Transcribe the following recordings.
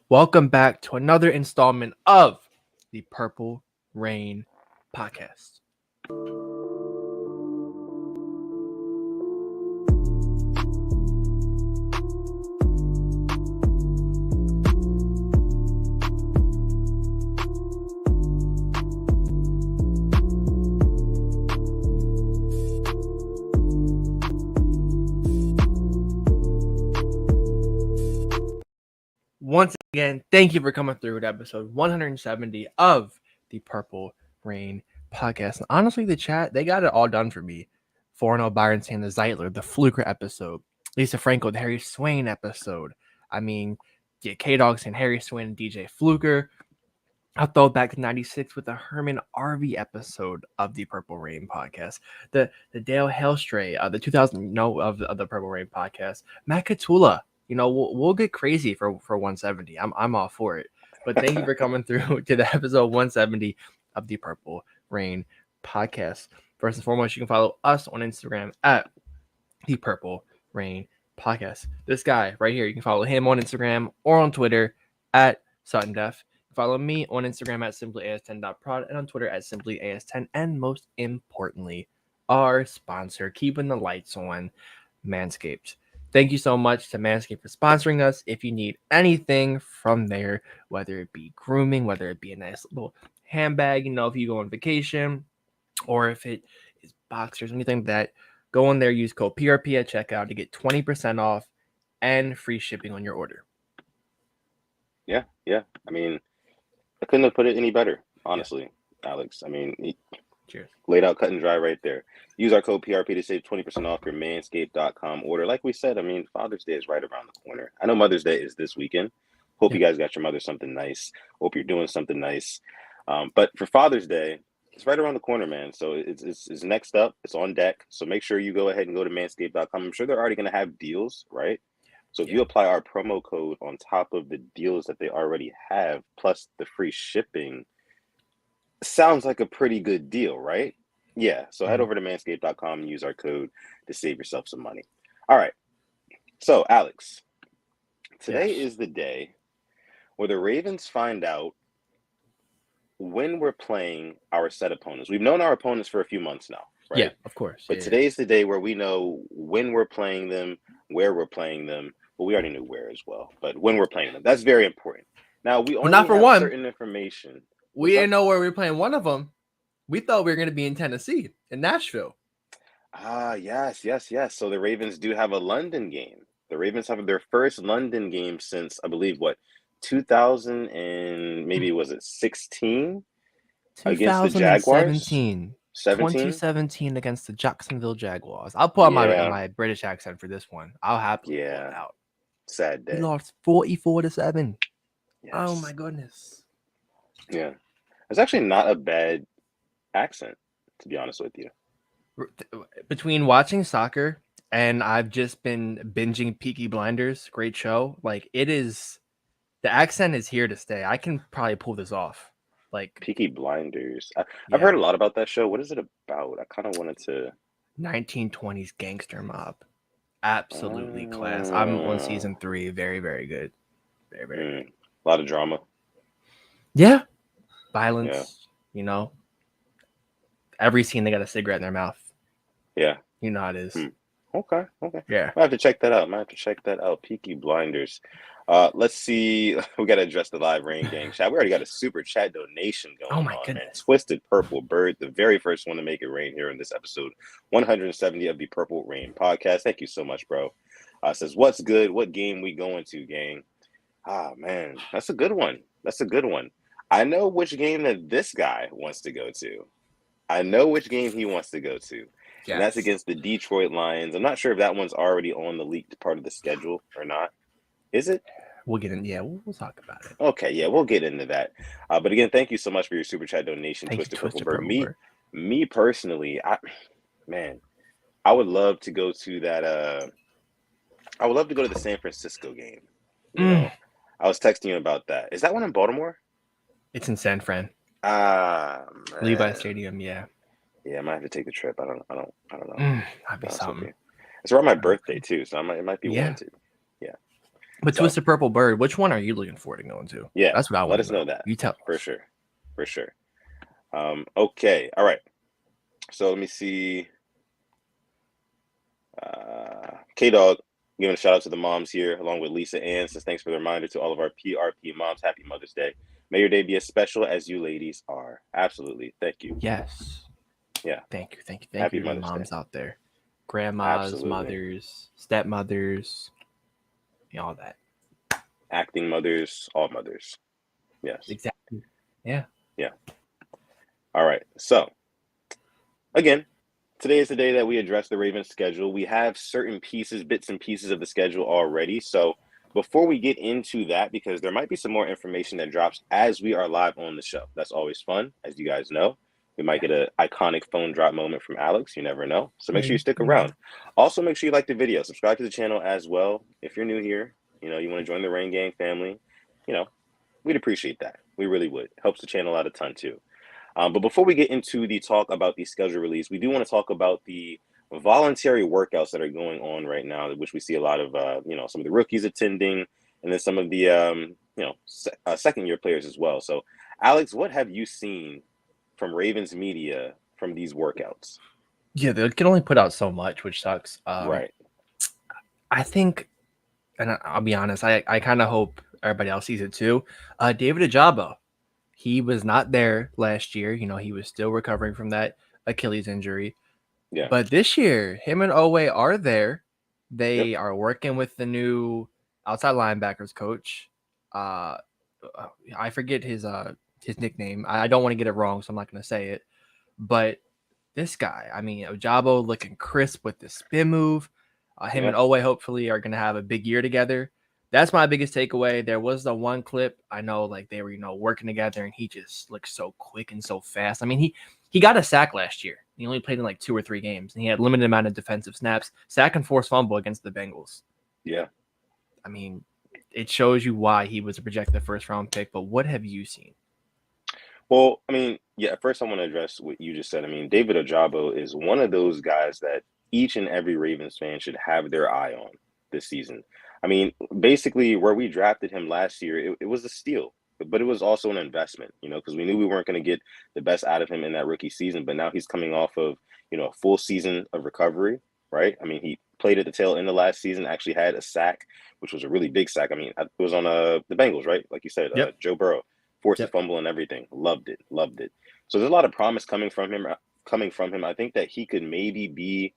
Welcome back to another installment of the Purple Rain podcast. Once again, thank you for coming through with episode 170 of the Purple Rain podcast. And honestly, the chat, they got it all done for me. 4-0 Byron saying the Zeitler, the Fluker episode, Lisa Franco, the Harry Swain episode. K-Dog saying Harry Swain and DJ Fluker. I'll throw it back to 96 with the Herman Arvey episode of the Purple Rain podcast. The Dale Hellstray, the 2000 of the Purple Rain podcast. Matt Catula. We'll get crazy for 170. I'm all for it. But thank you for coming through to the episode 170 of the Purple Rain podcast. First and foremost, you can follow us on Instagram at the Purple Rain podcast. This guy right here, you can follow him on Instagram or on Twitter at Sutton Def. Follow me on Instagram at simplyas10.prod and on Twitter at simplyas10. And most importantly, our sponsor, keeping the lights on, Manscaped. Thank you so much to Manscaped for sponsoring us. If you need anything from there, whether it be grooming, whether it be a nice little handbag, if you go on vacation, or if it is boxers, anything like that, go in there, use code PRP at checkout to get 20% off and free shipping on your order. Yeah. I mean, I couldn't have put it any better, honestly, Alex. I mean, Cheers. Laid out cut and dry right there. Use our code PRP to save 20% off your manscaped.com order. Like we said, I mean, Father's Day is right around the corner. I know Mother's Day is this weekend. Hope you guys got your mother something nice. Hope you're doing something nice. But for Father's Day, it's right around the corner, man. So it's next up. It's on deck. So make sure you go ahead and go to manscaped.com. I'm sure they're already going to have deals, right? So if you apply our promo code on top of the deals that they already have, plus the free shipping, sounds like a pretty good deal, right? Yeah. So head over to manscaped.com and use our code to save yourself some money. All right. So, Alex, today is the day where the Ravens find out when we're playing our set opponents. We've known our opponents for a few months now, right? Yeah, of course. But today's the day where we know when we're playing them, where we're playing them. Well, we already knew where as well, but when we're playing them. That's very important. Now, we only have certain information. We didn't know where we were playing one of them. We thought we were going to be in Tennessee, in Nashville. Yes. So the Ravens do have a London game. The Ravens have their first London game since, I believe, 2000 and maybe, was it 16? Against the Jaguars? 2017 against the Jacksonville Jaguars. I'll pull out my British accent for this one. I'll happily pull it out. Sad day. We lost 44-7. Yes. Oh, my goodness. Yeah. It's actually not a bad accent, to be honest with you. Between watching soccer and I've just been binging Peaky Blinders, great show. The accent is here to stay. I can probably pull this off. Peaky Blinders. I've heard a lot about that show. What is it about? I kind of wanted to. 1920s gangster mob. Absolutely class. I'm on season 3. Very, very good. Very, very good. A lot of drama. Yeah. Violence, every scene they got a cigarette in their mouth. Yeah. You know how it is. Okay. Yeah. I have to check that out. Peaky Blinders. Let's see. We got to address the live Rain Gang chat. We already got a super chat donation going on. Oh, my goodness. Man. Twisted Purple Bird, the very first one to make it rain here in this episode 170 of the Purple Rain podcast. Thank you so much, bro. Says, what's good? What game we going to, gang? Man, that's a good one. I know which game that this guy wants to go to. And that's against the Detroit Lions. I'm not sure if that one's already on the leaked part of the schedule or not. Is it? We'll get in. Yeah, we'll talk about it. Okay, yeah, we'll get into that. But again, thank you so much for your super chat donation, Twisted Purple Bird. Me personally, I would love to go to that. I would love to go to the San Francisco game. I was texting you about that. Is that one in Baltimore? It's in San Fran. Levi Stadium, yeah. Yeah, I might have to take the trip. I don't know. That'd be something. It's around my birthday too, so it might be one too. Yeah. But So Twisted Purple Bird, which one are you looking forward to going to? yeah, That's what I let want us to know know. that You tell for us. sure, for sure. Okay, all right. So let me see. K Dog giving a shout out to the moms here, along with Lisa Ann. Says thanks for the reminder to all of our PRP moms. Happy Mother's Day. May your day be as special as you ladies are. Absolutely. Thank you. Yes. Yeah. Thank you. Thank you. Thank Happy you to the Mother's Day. moms out there. Grandmas, Absolutely. mothers, stepmothers, all that. Acting mothers, all mothers. Yes. Exactly. Yeah. Yeah. All right. So again, today is the day that we address the Ravens schedule. We have certain pieces, bits and pieces of the schedule already. So before we get into that, because there might be some more information that drops as we are live on the show. That's always fun, as you guys know. We might get an iconic phone drop moment from Alex. You never know. So make sure you stick around. Also, make sure you like the video. Subscribe to the channel as well. If you're new here, you want to join the Rain Gang family, we'd appreciate that. We really would. Helps the channel out a ton too. But before we get into the talk about the schedule release, we do want to talk about the voluntary workouts that are going on right now, which we see a lot of, some of the rookies attending, and then some of the, second year players as well. So, Alex, what have you seen from Ravens media from these workouts? Yeah, they can only put out so much, which sucks. Right. I think, and I'll be honest, I kind of hope everybody else sees it too. David Ajabo, he was not there last year. He was still recovering from that Achilles injury. Yeah. But this year, him and Owe are there. Yep. They are working with the new outside linebackers coach. I forget his nickname. I don't want to get it wrong, so I'm not going to say it. But this guy, I mean, Ojabo looking crisp with the spin move. Him and Owe hopefully are going to have a big year together. That's my biggest takeaway. There was the one clip I know, like they were, working together, and he just looked so quick and so fast. I mean, he got a sack last year. He only played in like 2 or 3 games, and he had limited amount of defensive snaps. Sack and forced fumble against the Bengals. Yeah. I mean, it shows you why he was a projected first-round pick. But what have you seen? Well, I mean, yeah, first I want to address what you just said. I mean, David Ojabo is one of those guys that each and every Ravens fan should have their eye on this season. I mean, basically, where we drafted him last year, it was a steal, but it was also an investment, because we knew we weren't going to get the best out of him in that rookie season. But now he's coming off of, a full season of recovery, right? I mean, he played at the tail end of last season, actually had a sack, which was a really big sack. I mean, it was on the Bengals, right? Like you said, Yep. Joe Burrow. Forced a fumble and everything. Loved it. So there's a lot of promise coming from him. I think that he could maybe be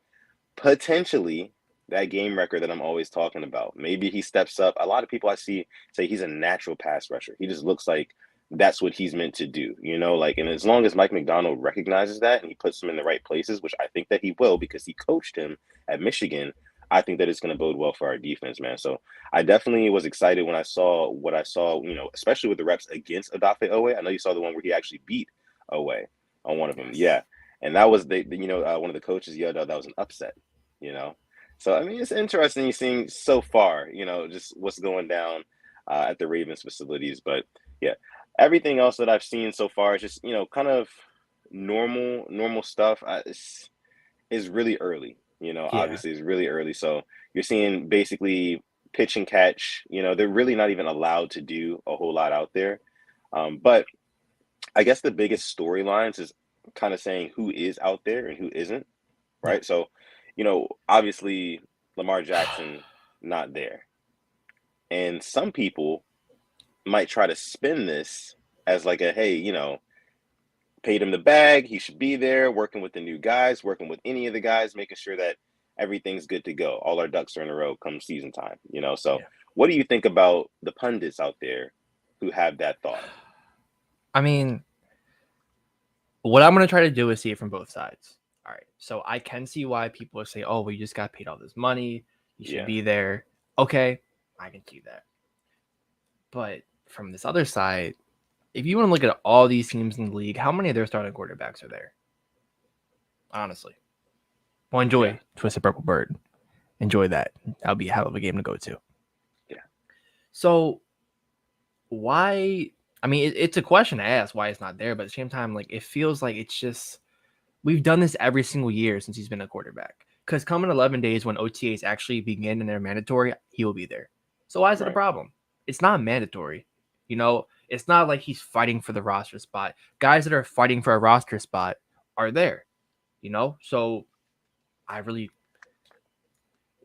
potentially that game record that I'm always talking about. Maybe he steps up. A lot of people I see say he's a natural pass rusher. He just looks like that's what he's meant to do, and as long as Mike McDonald recognizes that and he puts him in the right places, which I think that he will because he coached him at Michigan, I think that it's going to bode well for our defense, man. So I definitely was excited when I saw what I saw, especially with the reps against Odafe Owe. I know you saw the one where he actually beat Owe on one of them. Yeah. And that was one of the coaches yelled out that was an upset, So, I mean, it's interesting seeing so far, just what's going down at the Ravens facilities. But yeah, everything else that I've seen so far is just, kind of normal stuff. Is really early. Obviously it's really early. So you're seeing basically pitch and catch. They're really not even allowed to do a whole lot out there. But I guess the biggest storylines is kind of saying who is out there and who isn't, right? Yeah. So, obviously Lamar Jackson not there. And some people might try to spin this as like a, hey, paid him the bag. He should be there working with the new guys, working with any of the guys, making sure that everything's good to go. All our ducks are in a row come season time, So what do you think about the pundits out there who have that thought? I mean, what I'm going to try to do is see it from both sides. All right. So I can see why people say, oh, well, you just got paid all this money. You should be there. Okay. I can see that. But from this other side, if you want to look at all these teams in the league, how many of their starting quarterbacks are there? Honestly. Well, enjoy Twisted Purple Bird. Enjoy that. That'll be a hell of a game to go to. Yeah. So why? I mean, it's a question to ask why it's not there, but at the same time, like it feels like it's just we've done this every single year since he's been a quarterback. Because come in 11 days when OTAs actually begin and they're mandatory, he will be there. So why is it a Right. problem? It's not mandatory. It's not like he's fighting for the roster spot. Guys that are fighting for a roster spot are there. So I really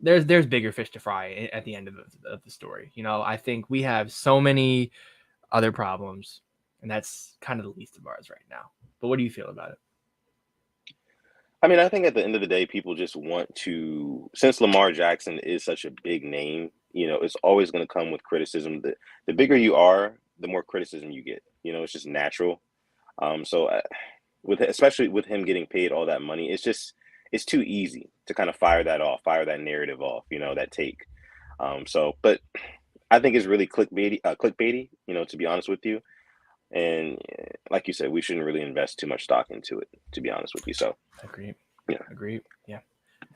there's bigger fish to fry at the end of the story. I think we have so many other problems, and that's kind of the least of ours right now. But what do you feel about it? I mean, I think at the end of the day, people just want to, since Lamar Jackson is such a big name, it's always going to come with criticism. The bigger you are, the more criticism you get. It's just natural. So with especially with him getting paid all that money, it's too easy to kind of fire that narrative off, that take. But I think it's really clickbaity, to be honest with you. And like you said, we shouldn't really invest too much stock into it, to be honest with you. So, Agree. yeah. Agree. Yeah.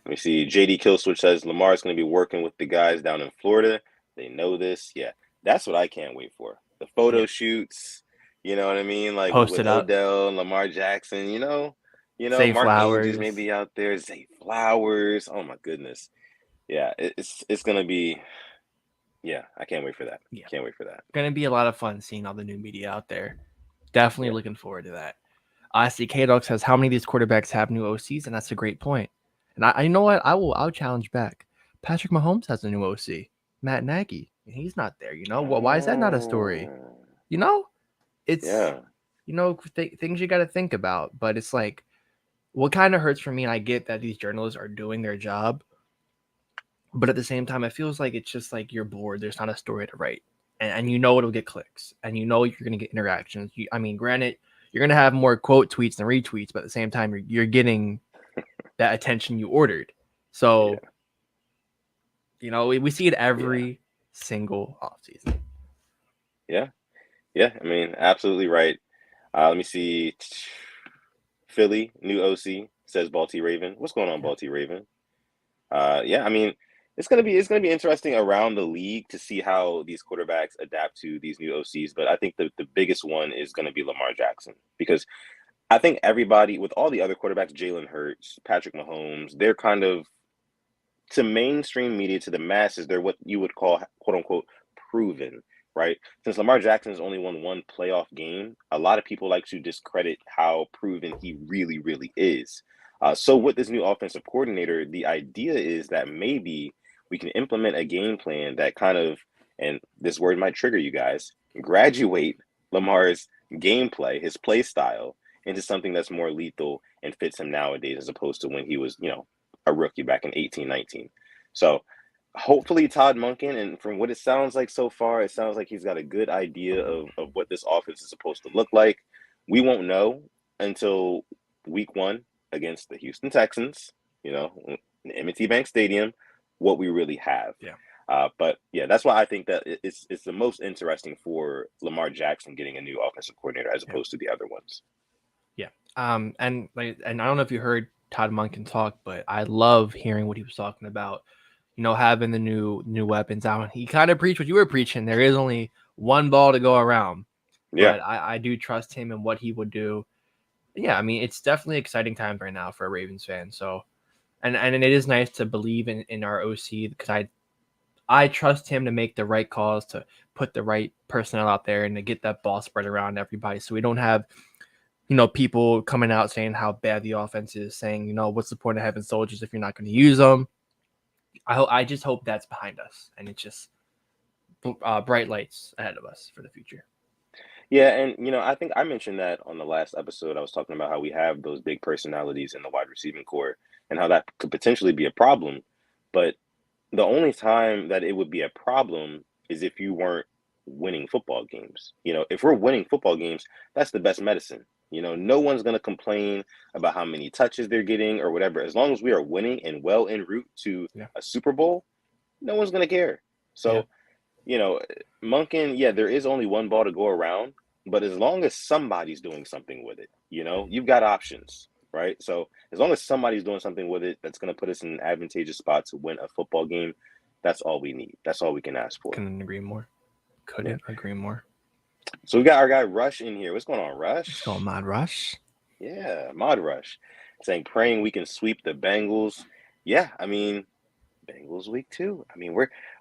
Let me see. JD Killswitch says Lamar's going to be working with the guys down in Florida. They know this. Yeah, that's what I can't wait for. The photo Yeah. shoots. You know what I mean? Like Post with it up. Odell and Lamar Jackson. Say Mark Andrews flowers. maybe out there. Zay Flowers. Oh my goodness. Yeah, it's going to be. Yeah, I can't wait for that. Yeah. Can't wait for that. Gonna be a lot of fun seeing all the new media out there. Definitely Yeah. looking forward to that. I see K-Dog says how many of these quarterbacks have new OCs, and that's a great point. And I know what I'll challenge back. Patrick Mahomes has a new OC, Matt Nagy, and he's not there. Why is that not a story? Oh, It's yeah. things you got to think about, but it's like what kind of hurts for me. And I get that these journalists are doing their job, but at the same time, it feels like it's just like you're bored. There's not a story to write, and it'll get clicks, and you're gonna get interactions. Granted, you're gonna have more quote tweets than retweets, but at the same time, you're getting that attention you ordered. Yeah. So we see it Yeah. every single offseason. Yeah. Yeah. I mean, absolutely right. Let me see. Philly, new OC, says Balti Raven. What's going on, Yeah, Balti Raven? Yeah, I mean, it's gonna be interesting around the league to see how these quarterbacks adapt to these new OCs. But I think the biggest one is gonna be Lamar Jackson because I think everybody with all the other quarterbacks, Jalen Hurts, Patrick Mahomes, they're kind of to mainstream media, to the masses, they're what you would call quote unquote proven, right? Since Lamar Jackson has only won one playoff game, a lot of people like to discredit how proven he really, really is. So with this new offensive coordinator, the idea is that maybe we can implement a game plan that kind of, and this word might trigger you guys, graduate Lamar's gameplay, his play style, into something that's more lethal and fits him nowadays as opposed to when he was, a rookie back in 18, 19. So hopefully Todd Monken, and from what it sounds like so far, it sounds like he's got a good idea of what this offense is supposed to look like. We won't know until week 1 against the Houston Texans, in M&T Bank Stadium, what we really have. yeah, But yeah, that's why I think that it's the most interesting for Lamar Jackson getting a new offensive coordinator as yeah, opposed to the other ones. yeah. And I don't know if you heard Todd Monken talk, but I love hearing what he was talking about. Having the new weapons out. He kind of preached what you were preaching. There is only one ball to go around, Yeah, but I do trust him and what he would do. Yeah, I mean, it's definitely exciting times right now for a Ravens fan. So, and it is nice to believe in our OC because I trust him to make the right calls, to put the right personnel out there, and to get that ball spread around everybody, so we don't have people coming out saying how bad the offense is, saying what's the point of having soldiers if you're not going to use them. I just hope that's behind us, and it's just bright lights ahead of us for the future. Yeah, and I think I mentioned that on the last episode. I was talking about how we have those big personalities in the wide receiving core and how that could potentially be a problem. But the only time that it would be a problem is if you weren't winning football games. If we're winning football games, that's the best medicine. No one's going to complain about how many touches they're getting or whatever. As long as we are winning and well en route to Yeah, a Super Bowl, no one's going to care. yeah, So you know, Monken, yeah, there is only one ball to go around, but as long as somebody's doing something with it, you've got options, right? So as long as somebody's doing something with it that's going to put us in an advantageous spot to win a football game, that's all we need. That's all we can ask for. couldn't agree more. Yeah. Couldn't agree more. So we got our guy Rush in here. What's going on, Let's go, Rush? Mod Rush. Yeah, Mod Rush saying praying we can sweep the Bengals. Yeah, I mean, Bengals week 2. I mean,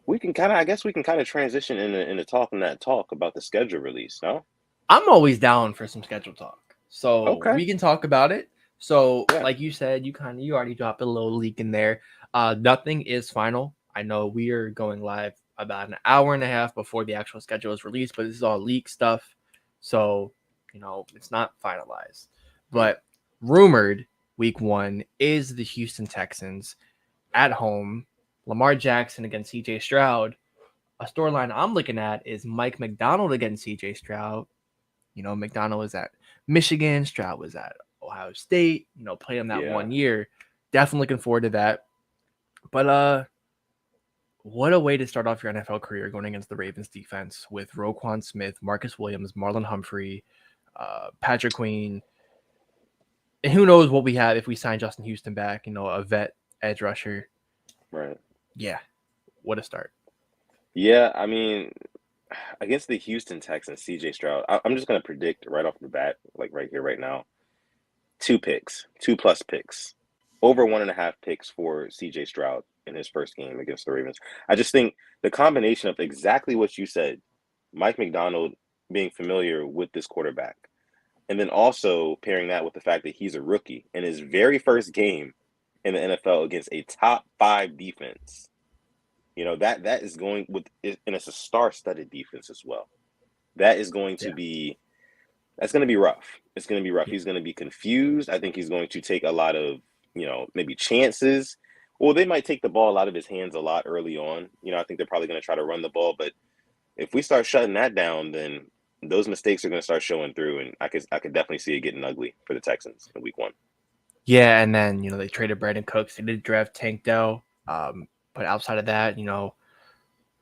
We can kind of, I guess we can kind of transition into talking that talk about the schedule release, no? I'm always down for some schedule talk, so Okay. we can talk about it. So, Yeah. like you said, you already dropped a little leak in there. Nothing is final. I know we are going live about an hour and a half before the actual schedule is released, but this is all leak stuff, so it's not finalized. Mm, But rumored week 1 is the Houston Texans at home, Lamar Jackson against CJ Stroud. A storyline I'm looking at is Mike McDonald against CJ Stroud. McDonald was at Michigan, Stroud was at Ohio State, played him that yeah. 1 year. Definitely looking forward to that. But what a way to start off your NFL career going against the Ravens defense with Roquan Smith, Marcus Williams, Marlon Humphrey, Patrick Queen. And who knows what we have if we sign Justin Houston back, a vet edge rusher. Right. Yeah, what a start. Yeah. I mean, against the Houston Texans, CJ Stroud, I'm just gonna predict right off the bat, like right here, right now, 2 picks, 2+ picks, over 1.5 picks for CJ Stroud in his first game against the Ravens. I just think the combination of exactly what you said, Mike McDonald being familiar with this quarterback, and then also pairing that with the fact that he's a rookie in his very first game in the NFL against a top 5 defense. That is going with, and it's a star-studded defense as well. That is going to Yeah. be That's going to be rough. It's going to be rough. Yeah. He's going to be confused. I think he's going to take a lot of, maybe chances. Well, they might take the ball out of his hands a lot early on. I think they're probably going to try to run the ball, but if we start shutting that down, then those mistakes are going to start showing through, and I could definitely see it getting ugly for the Texans in week 1. Yeah, and then they traded Brandon Cooks. They did draft Tank Dell. But outside of that,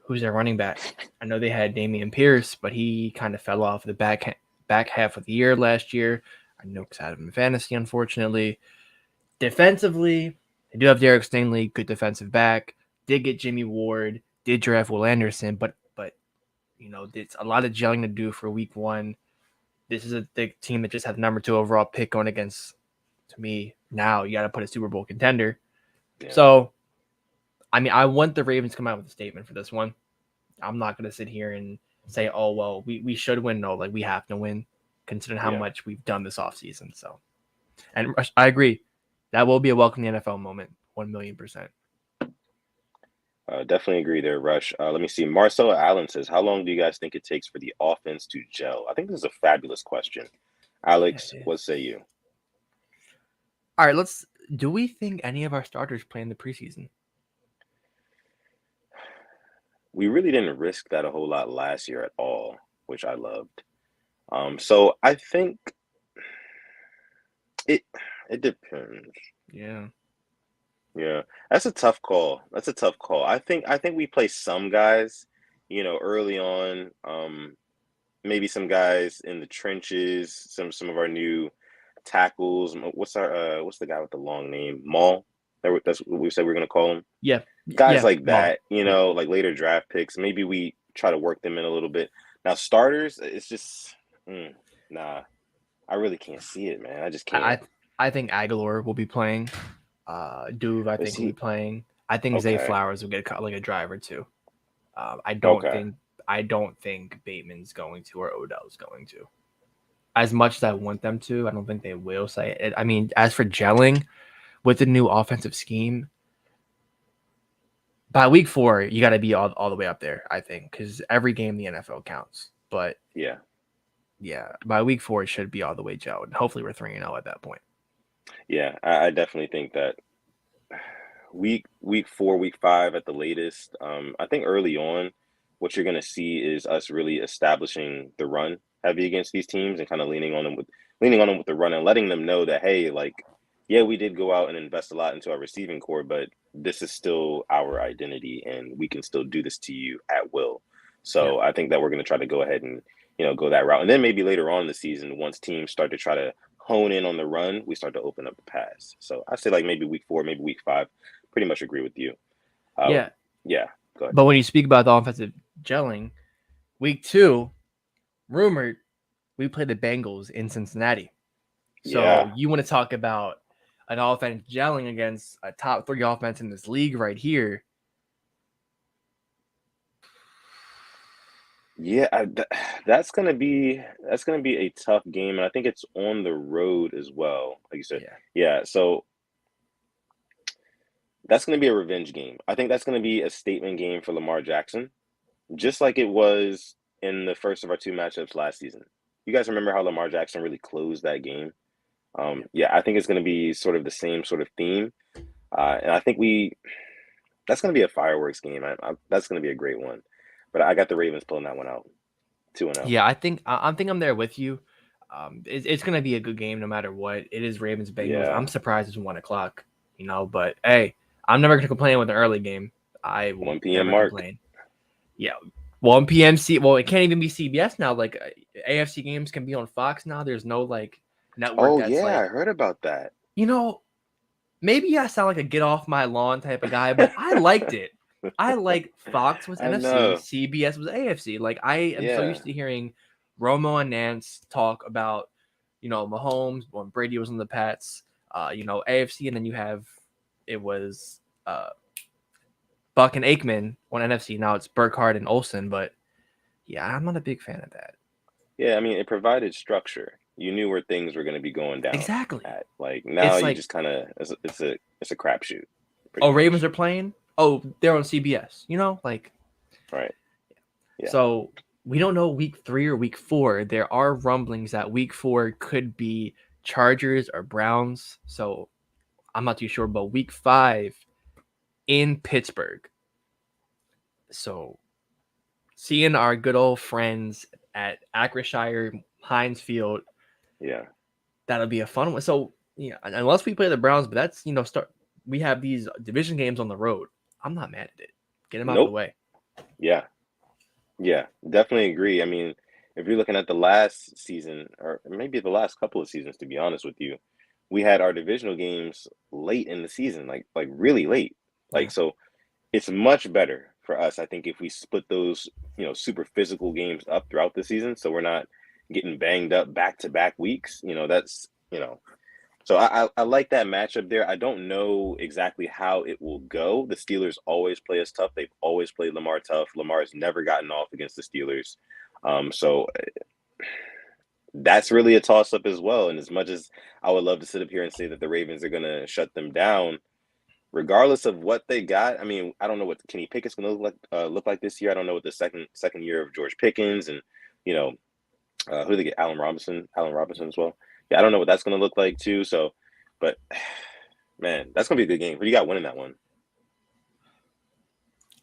who's their running back? I know they had Damian Pierce, but he kind of fell off the back half of the year last year. I know because I had him in fantasy, unfortunately. Defensively, they do have Derek Stingley, good defensive back. Did get Jimmy Ward. Did draft Will Anderson, but it's a lot of gelling to do for week 1. This is the team that just had the number 2 overall pick going against. To me, now you got to put a Super Bowl contender. Yeah, So, I want the Ravens to come out with a statement for this one. I'm not going to sit here and say, oh, well, we should win. No, like we have to win considering how yeah. much we've done this offseason. So, and I agree. That will be a welcome to the NFL moment. 1,000,000%. Definitely agree there, Rush. Let me see. Marcelo Allen says, "How long do you guys think it takes for the offense to gel?" I think this is a fabulous question. Yeah, Alex, it what is. say you? All right, do we think any of our starters play in the preseason? We really didn't risk that a whole lot last year at all, which I loved. So I think it it depends. Yeah. Yeah, that's a tough call. That's a tough call. I think we play some guys, early on. Maybe some guys in the trenches. Some of our new tackles. What's the guy with the long name? Maul. That's what we said we are gonna call him. Yeah. Guys Yeah. like Well, that. yeah. Like later draft picks. Maybe we try to work them in a little bit. Now starters, it's just nah. I really can't see it, man. I just I can't. I I think Aguilar will be playing. Duve, I Is think, will be he playing. I think Zay okay? Flowers will get cut like a drive or two. I don't Okay. think I don't think Bateman's going to or Odell's going to. As much as I want them to, I don't think they will say it. As for gelling with the new offensive scheme, by week 4, you got to be all the way up there, I think, because every game in the NFL counts. But Yeah. yeah, by week 4, it should be all the way gelled. Hopefully, we're 3-0 at that point. Yeah. I definitely think that week 4, week 5 at the latest. I think early on, what you're gonna see is us really establishing the run heavy against these teams and kind of leaning on them with the run and letting them know that, hey, like, yeah, we did go out and invest a lot into our receiving core, but this is still our identity and we can still do this to you at will. Yeah. So I think that we're gonna try to go ahead and go that route. And then maybe later on in the season, once teams start to try to hone in on the run, we start to open up the pass. So I say like maybe week 4, maybe week 5. Pretty much agree with you. Uh, Yeah. yeah, go ahead. But when you speak about the offensive gelling, week 2, rumored, we play the Bengals in Cincinnati. So Yeah, you want to talk about an offense gelling against a top 3 offense in this league right here. Yeah, that's gonna be a tough game, and I think it's on the road as well, like you said. Yeah. Yeah, so that's gonna be a revenge game. I think that's gonna be a statement game for Lamar Jackson, just like it was in the first of our two matchups last season. You guys remember how Lamar Jackson really closed that game? Yeah. Yeah, I think it's gonna be sort of the same sort of theme, and I think that's gonna be a fireworks game. That's gonna be a great one, but I got the Ravens pulling that one out, 2-0. Yeah, I think I'm there with you. It's gonna be a good game no matter what. It is Ravens Bengals. Yeah, I'm surprised it's 1 o'clock, but hey, I'm never gonna complain with an early game. I will 1 p.m. never mark. complain. Yeah, 1 p.m. Well, it can't even be CBS now. Like AFC games can be on Fox now. There's no like network Oh that's yeah, I like heard about that. you know maybe I sound like a get off my lawn type of guy, but I liked it. I like Fox was I NFC, know. CBS was AFC. Like I am so Yeah. used to hearing Romo and Nance talk about, Mahomes when Brady was on the Pats, AFC, and then you have it was Buck and Aikman on NFC. Now it's Burkhardt and Olsen, but yeah, I'm not a big fan of that. Yeah, I mean, it provided structure. You knew where things were going to be going down Exactly. at. Like now It's you like, just kind of it's a crapshoot, pretty oh, Ravens much. are playing. Oh, they're on CBS. Like Right. Yeah. so we don't know week 3 or week 4. There are rumblings that week 4 could be Chargers or Browns. So I'm not too sure, but week 5 in Pittsburgh. So seeing our good old friends at Acrisure Heinz Field, Yeah. that'll be a fun one. So unless we play the Browns, but that's start. We have these division games on the road. I'm not mad at it. Get them out the Nope. way. Yeah. Yeah. Definitely agree. I mean, if you're looking at the last season or maybe the last couple of seasons, to be honest with you, we had our divisional games late in the season, like really late. Yeah. Like so it's much better for us, I think, if we split those, super physical games up throughout the season, so we're not getting banged up back to back weeks. That's So I like that matchup there. I don't know exactly how it will go. The Steelers always play us tough. They've always played Lamar tough. Lamar's never gotten off against the Steelers. So that's really a toss up as well. And as much as I would love to sit up here and say that the Ravens are going to shut them down, regardless of what they got, I mean, I don't know what Kenny Pickett's going to look like this year. I don't know what the second year of George Pickens and you know who they get, Allen Robinson as well. Yeah, I don't know what that's going to look like too. So, but man, that's going to be a good game. Who do you got winning that one?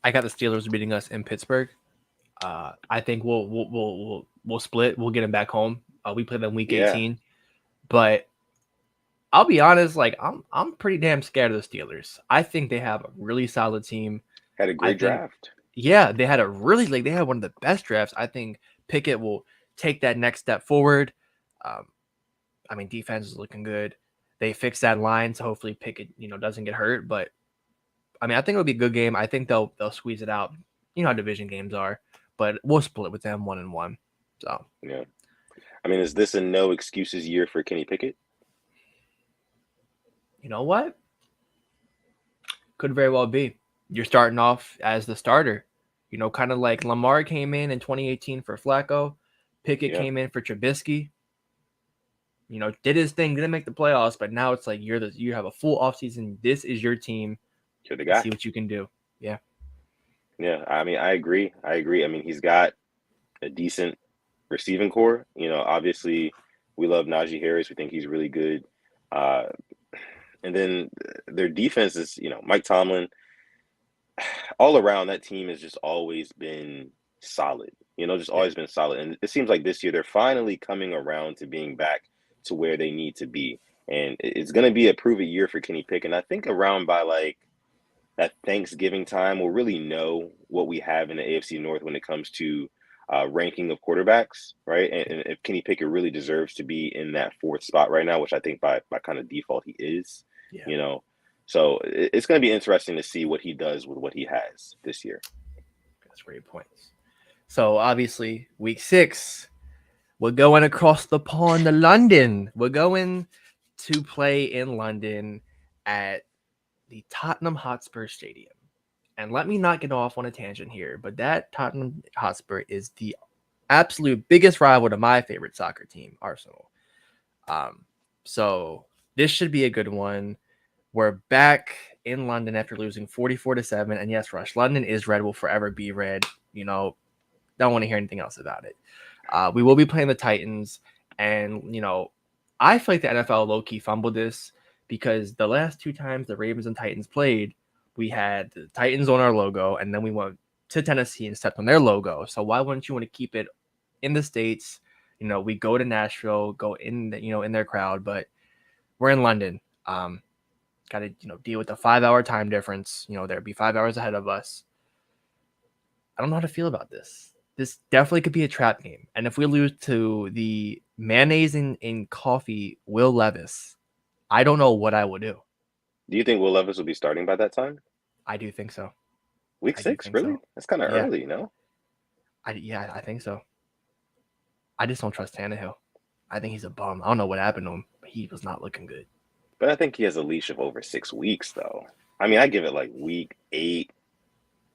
I got the Steelers beating us in Pittsburgh. I think we'll split. We'll get them back home. We play them week Yeah, 18, but I'll be honest. Like I'm pretty damn scared of the Steelers. I think they have a really solid team. had a I great think, draft. yeah, they had they had one of the best drafts. I think Pickett will take that next step forward. Um, I mean, defense is looking good. They fixed that line, so hopefully Pickett, doesn't get hurt. But I mean, I think it'll be a good game. I think they'll squeeze it out. You know how division games are, but we'll split with them 1-1. So Yeah, I mean, is this a no excuses year for Kenny Pickett? you know what? Could very well be. You're starting off as the starter. Kind of like Lamar came in 2018 for Flacco. Pickett Yeah, came in for Trubisky. Did his thing, didn't make the playoffs, but now it's like you have a full offseason. This is your team. you're the Let's guy. see what you can do. Yeah. Yeah, I mean, I agree. I mean, he's got a decent receiving core. Obviously, we love Najee Harris. We think he's really good. Uh, and then their defense is, Mike Tomlin. All around, that team has just always been solid. Just Yeah. always been solid. And it seems like this year they're finally coming around to being back to where they need to be. And it's going to be a prove it year for Kenny Pickett. And I think around by like that Thanksgiving time, we'll really know what we have in the AFC North when it comes to ranking of quarterbacks, right? And if Kenny Pickett really deserves to be in that fourth spot right now, which I think by kind of default he is, Yeah. you know. So it's going to be interesting to see what he does with what he has this year. That's great points. So obviously, week 6, we're going across the pond to London. We're going to play in London at the Tottenham Hotspur Stadium. And let me not get off on a tangent here, but that Tottenham Hotspur is the absolute biggest rival to my favorite soccer team, Arsenal. Um, so this should be a good one. We're back in London after losing 44-7. And yes, Rush, London is red, will forever be red. Don't want to hear anything else about it. We will be playing the Titans. And, I feel like the NFL low key fumbled this because the last two times the Ravens and Titans played, we had the Titans on our logo, and then we went to Tennessee and stepped on their logo. So why wouldn't you want to keep it in the States? We go to Nashville, go in, in their crowd, but we're in London. Got to, deal with the 5-hour time difference. There'd be 5 hours ahead of us. I don't know how to feel about this. This definitely could be a trap game. And if we lose to the mayonnaise in coffee, Will Levis, I don't know what I will do. Do you think Will Levis will be starting by that time? I do think so. Week I do 6, think really? so. That's kind of Yeah. early, no? I think so. I just don't trust Tannehill. I think he's a bum. I don't know what happened to him. But he was not looking good. But I think he has a leash of over 6 weeks, though. I mean, I give it like week 8,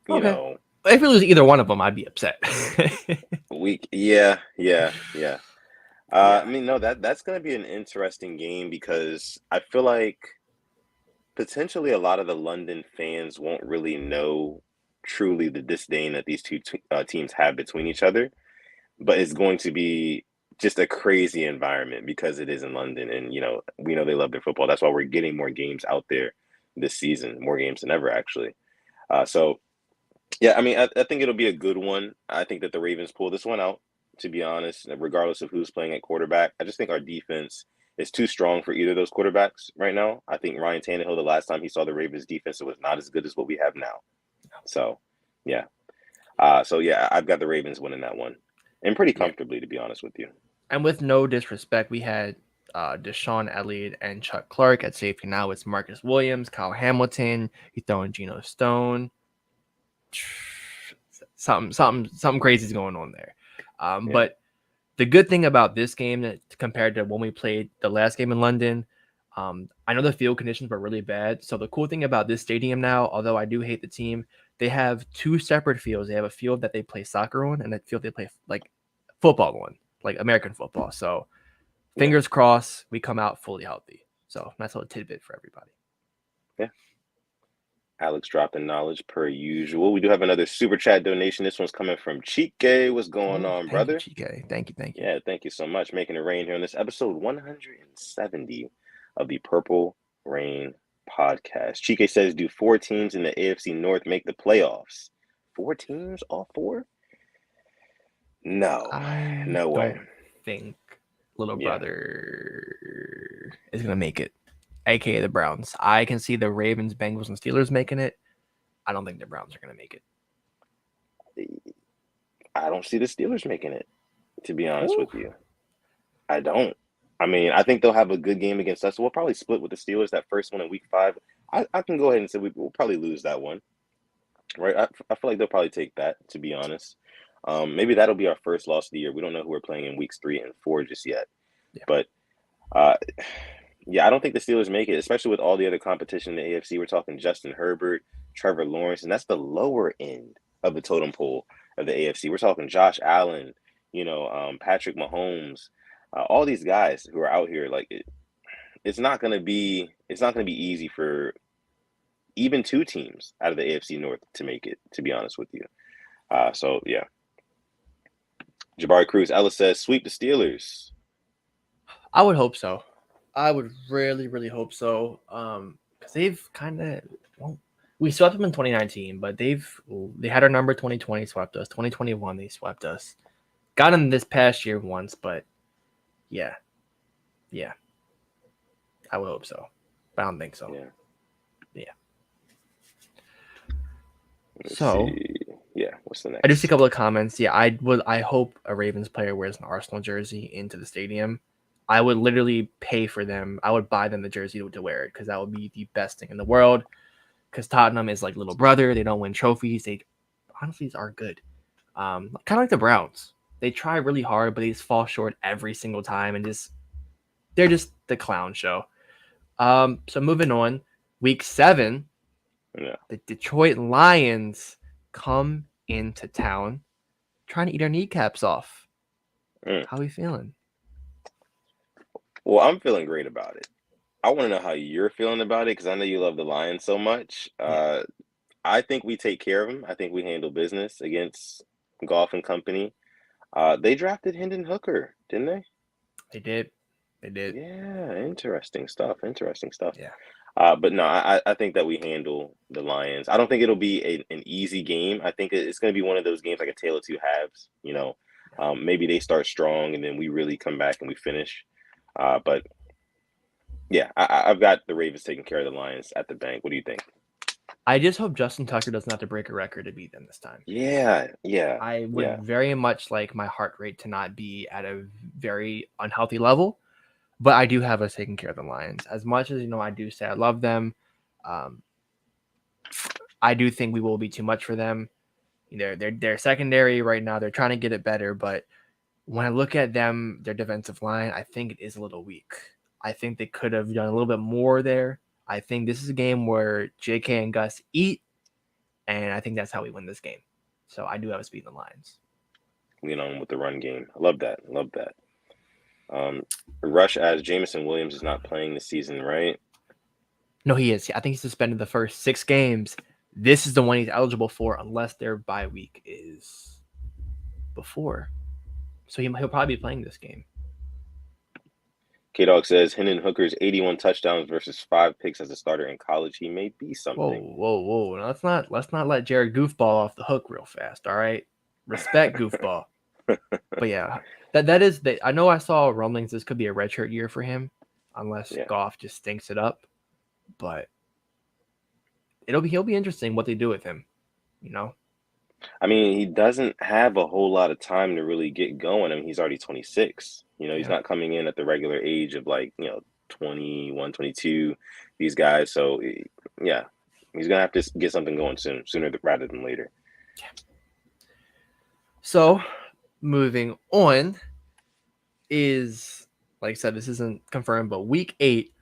Okay. If we lose either one of them, I'd be upset. yeah. Yeah. I mean, no, that's going to be an interesting game because I feel like potentially a lot of the London fans won't really know truly the disdain that these two teams have between each other, but it's going to be just a crazy environment because it is in London, and we know they love their football. That's why we're getting more games out there this season, more games than ever actually. So yeah, I mean, I think it'll be a good one. I think that the Ravens pull this one out, to be honest, regardless of who's playing at quarterback. I just think our defense is too strong for either of those quarterbacks right now. I think Ryan Tannehill, the last time he saw the Ravens defense, it was not as good as what we have now. So, yeah. So I've got the Ravens winning that one, and pretty Yeah. comfortably, to be honest with you. And with no disrespect, we had Deshaun Elliott and Chuck Clark at safety. Now it's Marcus Williams, Kyle Hamilton. You throwing Geno Stone. Something crazy is going on there. Yeah. But the good thing about this game that compared to when we played the last game in London, I know the field conditions were really bad. So the cool thing about this stadium now, although I do hate the team, they have two separate fields. They have a field that they play soccer on and a field they play like football on, like American football. So fingers crossed we come out fully healthy. So nice little tidbit for everybody. Yeah. Alex dropping knowledge per usual. We do have another super chat donation. This one's coming from Chike. What's going on, Thank you, brother? Chike. Thank you. Yeah, thank you so much. Making it rain here on this episode 170 of the Purple Rain podcast. Chike says, do 4 teams in the AFC North make the playoffs? 4 teams? All 4? No. I No way. don't think little Yeah. brother is gonna make it, aka the Browns. I can see the Ravens, Bengals, and Steelers making it. I don't think the Browns are gonna make it. I don't see the Steelers making it, to be honest with you. I don't. I mean, I think they'll have a good game against us. We'll probably split with the Steelers that first one in week 5. I can go ahead and say we'll probably lose that one. Right? I feel like they'll probably take that, to be honest. Maybe that'll be our first loss of the year. We don't know who we're playing in weeks 3 and 4 just yet. Yeah. But yeah, I don't think the Steelers make it, especially with all the other competition in the AFC. We're talking Justin Herbert, Trevor Lawrence, and that's the lower end of the totem pole of the AFC. We're talking Josh Allen, Patrick Mahomes, all these guys who are out here. Like it's not gonna be easy for even 2 teams out of the AFC North to make it, to be honest with you. So yeah. Jabari Cruz Ellis says, sweep the Steelers. I would hope so. I would really, really hope so. Because they've kind of we swept them in 2019, but they had our number 2020, swept us. 2021, they swept us. Got them this past year once, but yeah. I would hope so, but I don't think so. Yeah. So, yeah, what's the next? I do see a couple of comments. Yeah, I hope a Ravens player wears an Arsenal jersey into the stadium. I would literally pay for them. I would buy them the jersey to wear it because that would be the best thing in the world. Because Tottenham is like little brother. They don't win trophies. They honestly are good. Kind of like the Browns. They try really hard, but they just fall short every single time, and they're just the clown show. So moving on, week 7, Yeah. The Detroit Lions come into town trying to eat our kneecaps off. Mm. How are we feeling? Well, I'm feeling great about it. I want to know how you're feeling about it because I know you love the Lions so much. Yeah, I think we take care of them. I think we handle business against Golf and Company. They drafted Hendon Hooker, didn't they? they did. They did. Yeah, interesting stuff. Interesting stuff. Yeah. But no, I think that we handle the Lions. I don't think it'll be an easy game. I think it's going to be one of those games like a tale of two halves. Maybe they start strong and then we really come back and we finish. But yeah, I've got the Ravens taking care of the Lions at the bank. What do you think? I just hope Justin Tucker doesn't have to break a record to beat them this time. Yeah, yeah, I would yeah. very much like my heart rate to not be at a very unhealthy level, but I do have us taking care of the Lions. As much as I do say I love them. Um, I do think we will be too much for them. They're secondary right now. They're trying to get it better, but when I look at them, their defensive line, I think it is a little weak. I think they could have done a little bit more there. I think this is a game where JK and Gus eat, and I think that's how we win this game. So I do have us beating the Lions. Lean on with the run game. I love that. Love that. Um, Rush as Jamison Williams is not playing this season, right? No, he is. I think he's suspended the first 6 games. This is the one he's eligible for unless their bye week is before. So he'll probably be playing this game. K-Dog says Hendon Hooker's 81 touchdowns versus 5 picks as a starter in college. He may be Whoa, something. whoa. Now, let's not let Jared Goofball off the hook real fast, all right? Respect Goofball. But yeah, that is I know I saw rumblings this could be a redshirt year for him unless Yeah. Goff just stinks it up. But he'll be interesting what they do with him, I mean, he doesn't have a whole lot of time to really get going. I mean, he's already 26. He's Yeah. not coming in at the regular age of 21, 22, these guys. So, yeah, he's going to have to get something going sooner rather than later. So, moving on is, like I said, this isn't confirmed, but week 8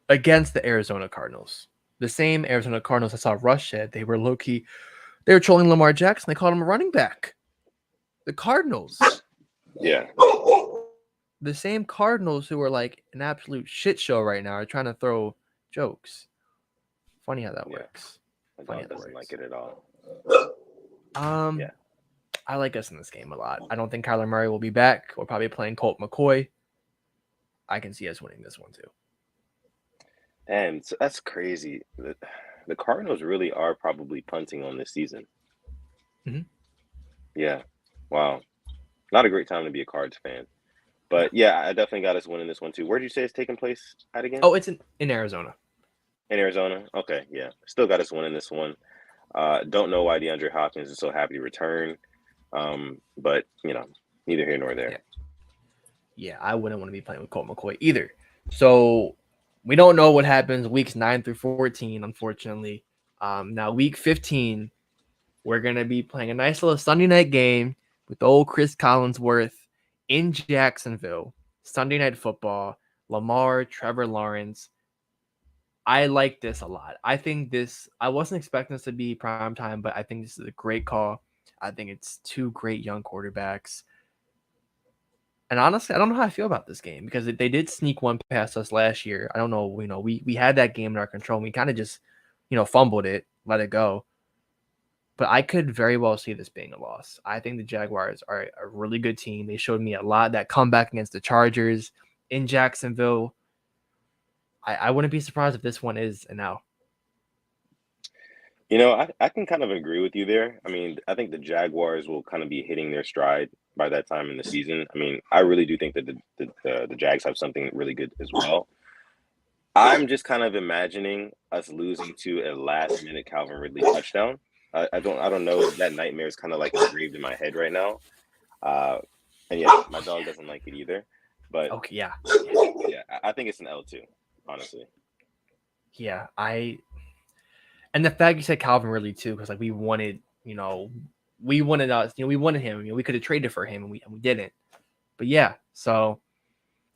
against the Arizona Cardinals. The same Arizona Cardinals I saw Rush said they were low-key, they were trolling Lamar Jackson. They called him a running back. The Cardinals. Yeah. The same Cardinals who are like an absolute shit show right now are trying to throw jokes. Funny how that works. My Funny dog how that doesn't works. like it at all. Yeah. I like us in this game a lot. I don't think Kyler Murray will be back. We're probably playing Colt McCoy. I can see us winning this one too. And so that's crazy. The Cardinals really are probably punting on this season. Mhm. Yeah. Wow. Not a great time to be a Cards fan. But yeah, I definitely got us winning this one too. Where did you say it's taking place at again? Oh, it's in Arizona. In Arizona? Okay, yeah. Still got us winning this one. Don't know why DeAndre Hopkins is so happy to return. But neither here nor there. Yeah, I wouldn't want to be playing with Colt McCoy either. So we don't know what happens weeks 9 through 14, unfortunately. Now week 15, we're gonna be playing a nice little Sunday night game with old Chris Collinsworth in Jacksonville. Sunday night football. Lamar, Trevor Lawrence. I like this a lot. I wasn't expecting this to be prime time, but I think this is a great call. I think it's 2 great young quarterbacks. And honestly, I don't know how I feel about this game because they did sneak one past us last year. I don't know, we had that game in our control. And we kind of just, fumbled it, let it go. But I could very well see this being a loss. I think the Jaguars are a really good team. They showed me a lot. That comeback against the Chargers in Jacksonville. I wouldn't be surprised if this one is an L. I can kind of agree with you there. I mean, I think the Jaguars will kind of be hitting their stride by that time in the season. I mean, I really do think that the Jags have something really good as well. I'm just kind of imagining us losing to a last minute Calvin Ridley touchdown. I don't know. That nightmare is kind of like engraved in my head right now. And yeah, my dog doesn't like it either. But Okay, yeah. I think it's an L2, honestly. Yeah, and the fact you said Calvin Ridley too, because we wanted, we wanted him. We could have traded for him, and we didn't. But yeah, so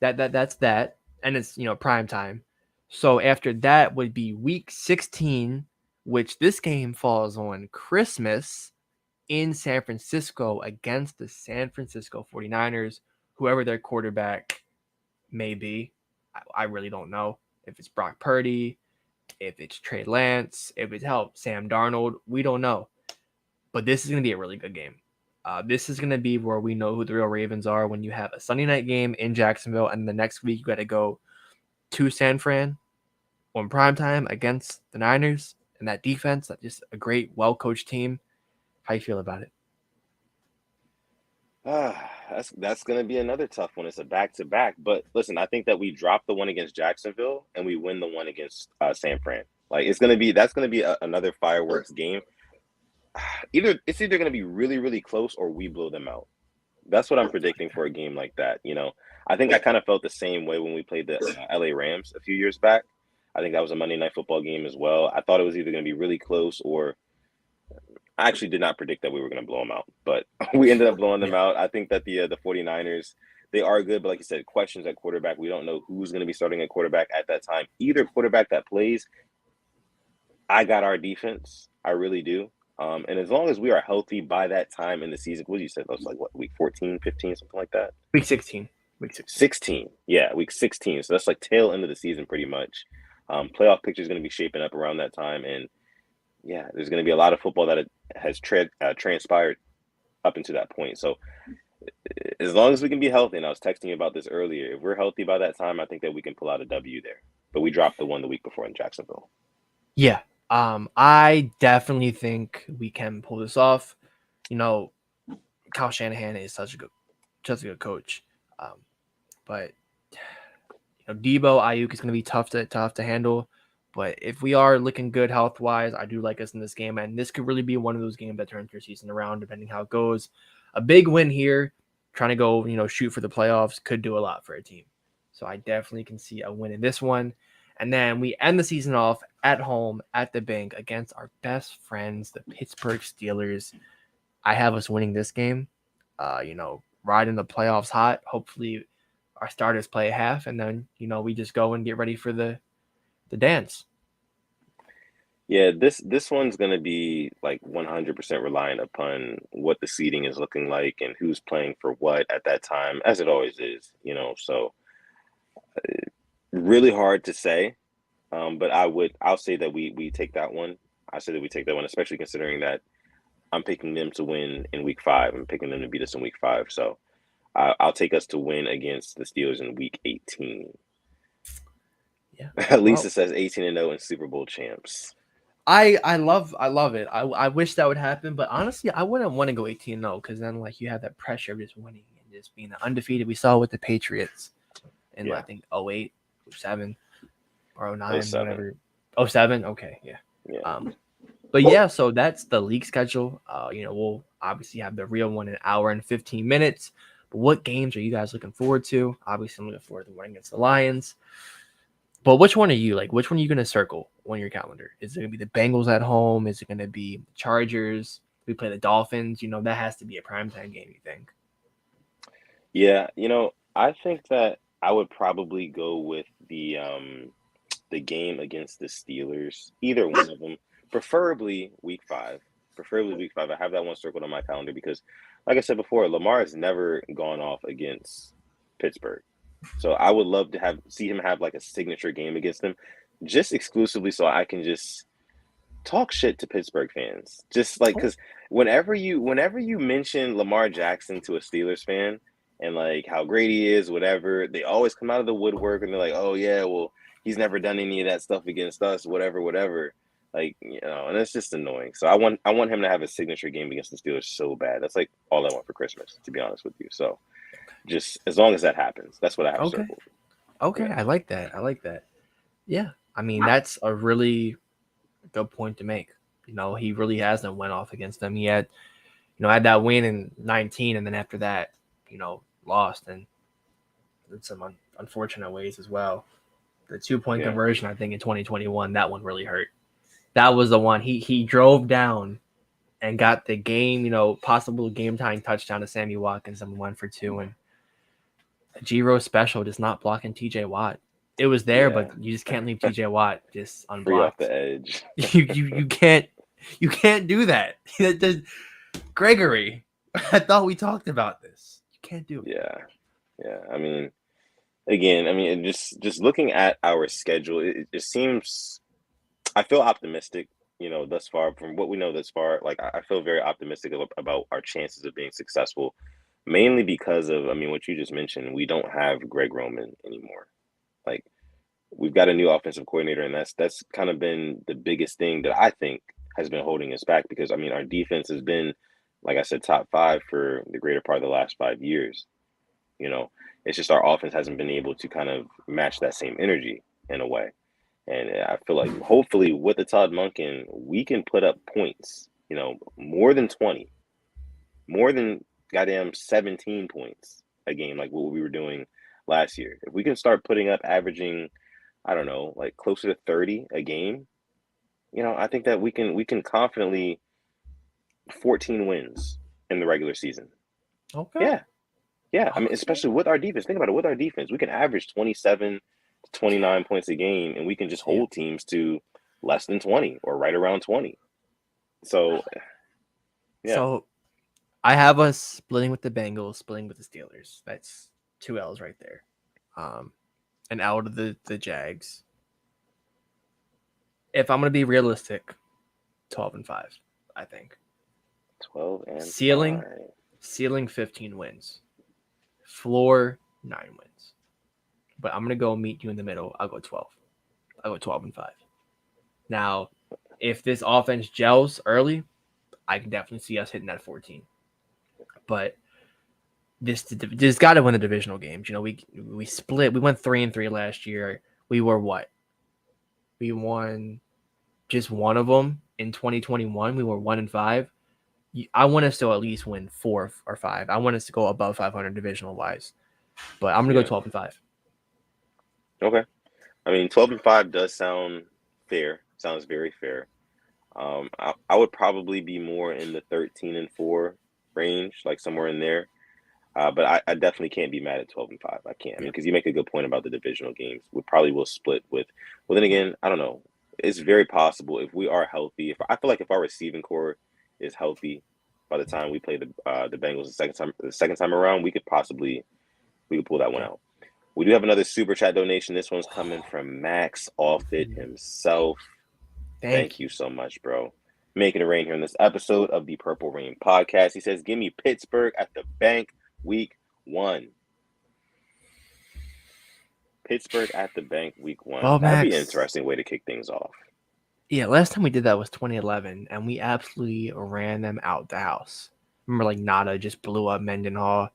that's that, and it's prime time. So after that would be week 16, which this game falls on Christmas in San Francisco against the San Francisco 49ers, whoever their quarterback may be. I really don't know if it's Brock Purdy, if it's Trey Lance, if it's Sam Darnold. We don't know. But this is going to be a really good game. This is going to be where we know who the real Ravens are when you have a Sunday night game in Jacksonville, and the next week you got to go to San Fran on primetime against the Niners and that defense. That's just a great, well-coached team. How you feel about it? That's gonna be another tough one. It's a back-to-back. But listen, I think that we drop the one against Jacksonville and we win the one against San Fran. Like that's gonna be another fireworks game. It's either gonna be really, really close or we blow them out. That's what I'm predicting for a game like that. I think I kind of felt the same way when we played the LA Rams a few years back. I think that was a Monday Night Football game as well. I thought it was either going to be really close or I actually did not predict that we were going to blow them out, but we ended up blowing them out. I think that the 49ers, they are good, but like you said, questions at quarterback. We don't know who's going to be starting at quarterback at that time. Either quarterback that plays, I got our defense. I really do. And as long as we are healthy by that time in the season, what you said, that was like what, week 14, 15, something like that? Week 16. Week 16. 16. Yeah, week 16. So that's like tail end of the season pretty much. Playoff picture is going to be shaping up around that time. And yeah, there's going to be a lot of football that has transpired up into that point. So as long as we can be healthy, and I was texting you about this earlier, if we're healthy by that time, I think that we can pull out a W there. But we dropped the one the week before in Jacksonville. Yeah. I definitely think we can pull this off. Kyle Shanahan is such a good coach. But Debo, Ayuk is going to be tough to handle. But if we are looking good health-wise, I do like us in this game. And this could really be one of those games that turns your season around, depending how it goes. A big win here, trying to go, shoot for the playoffs, could do a lot for a team. So I definitely can see a win in this one. And then we end the season off at home at the bank against our best friends, the Pittsburgh Steelers. I have us winning this game. Riding the playoffs hot. Hopefully our starters play half, and then, we just go and get ready for the dance. Yeah, this one's going to be like 100% reliant upon what the seeding is looking like and who's playing for what at that time, as it always is, So really hard to say, but I'll say that we take that one. I say that we take that one, especially considering that I'm picking them to win in week 5. I'm picking them to beat us in week 5. So I'll take us to win against the Steelers in week 18. Yeah. Lisa says 18-0 and Super Bowl champs. I love it. I wish that would happen, but honestly, I wouldn't want to go 18-0 because then you have that pressure of just winning and just being undefeated. We saw with the Patriots in I think 08, 07, or 09, 07. whatever. 07? Okay, yeah. Yeah. But yeah, so that's the league schedule. We'll obviously have the real one in an hour and 15 minutes. But what games are you guys looking forward to? Obviously, I'm looking forward to the one against the Lions. But which one are you which one are you going to circle on your calendar? Is it going to be the Bengals at home? Is it going to be the Chargers? We play the Dolphins. That has to be a primetime game, you think? Yeah, I think that I would probably go with the game against the Steelers, either one of them, preferably week 5. I have that one circled on my calendar because, like I said before, Lamar has never gone off against Pittsburgh. So I would love to see him have like a signature game against them, just exclusively so I can just talk shit to Pittsburgh fans. Just like, because whenever you mention Lamar Jackson to a Steelers fan and like how great he is, whatever, they always come out of the woodwork and they're like, oh yeah, well, he's never done any of that stuff against us, whatever. Like, and it's just annoying. So I want him to have a signature game against the Steelers so bad. That's like all I want for Christmas, to be honest with you. So just as long as that happens, that's what I have circled. Okay, yeah. I like that. Yeah, I mean, that's a really good point to make. He really hasn't went off against them. He had, had that win in 19, and then after that, lost, and in some unfortunate ways as well. The 2-point conversion, I think, in 2021, that one really hurt. That was the one he drove down and got the game, possible game-tying touchdown to Sammy Watkins and 1 for 2, and Giro special just not blocking TJ Watt. It was there, Yeah, but you just can't leave TJ Watt just free off unblocked. the edge. You can't do that. Gregory, I thought we talked about this. You can't do it. Yeah, yeah. I mean, again, I mean, just looking at our schedule, it seems I feel optimistic. Thus far from what we know thus far, like I feel very optimistic about our chances of being successful, mainly because of, I mean, what you just mentioned. We don't have Greg Roman anymore. Like we've got a new offensive coordinator, and that's kind of been the biggest thing that I think has been holding us back. Because I mean, our defense has been, like I said, top five for the greater part of the last 5 years. You know, it's just our offense hasn't been able to kind of match that same energy in a way. And I feel like hopefully with the Todd Monken, we can put up points, more than 20, more than goddamn 17 points a game, like what we were doing last year. If we can start putting up averaging, I don't know, like closer to 30 a game, I think that we can confidently 14 wins in the regular season. Okay. Yeah. Yeah, I mean, Okay. especially with our defense. Think about it. With our defense, we can average 27 to 29 points a game, and we can just See, hold teams to less than 20 or right around 20. So, yeah, so I have us splitting with the Bengals, splitting with the Steelers. That's 2 L's right there. Um, and out of the Jags. If I'm gonna be realistic, 12-5. I think 12 and ceiling 5. ceiling 15 wins, floor 9 wins. But I'm gonna go meet you in the middle. I'll go 12. I'll go 12-5. Now, if this offense gels early, I can definitely see us hitting that 14. But this got to win the divisional games. We split. We went 3-3 last year. We were what? We won just one of them in 2021. We were 1-5. I want us to at least win 4 or 5. I want us to go above 500 divisional wise. But I'm gonna go Yeah. 12-5. Okay. I mean, 12 and 5 does sound fair. Sounds very fair. I would probably be more in the 13 and 4 range, like somewhere in there. But I definitely can't be mad at 12 and 5. I can't. I Yeah. mean, because you make a good point about the divisional games. We probably will split with. Well, then again, I don't know. It's very possible if we are healthy. If I feel like if our receiving core is healthy by the time we play the Bengals the second time around, we could pull that one Yeah. out. We do have another super chat donation. This one's coming from Max Offit himself. Thank Thank you. you so much, bro. Making it rain here in this episode of the Purple Rain podcast. He says, "Give me Pittsburgh at the bank, week 1." Pittsburgh at the bank, week 1. Well, That'd be an Max. interesting way to kick things off. Yeah, last time we did that was 2011, and we absolutely ran them out the house. Remember, like Nada just blew up Mendenhall.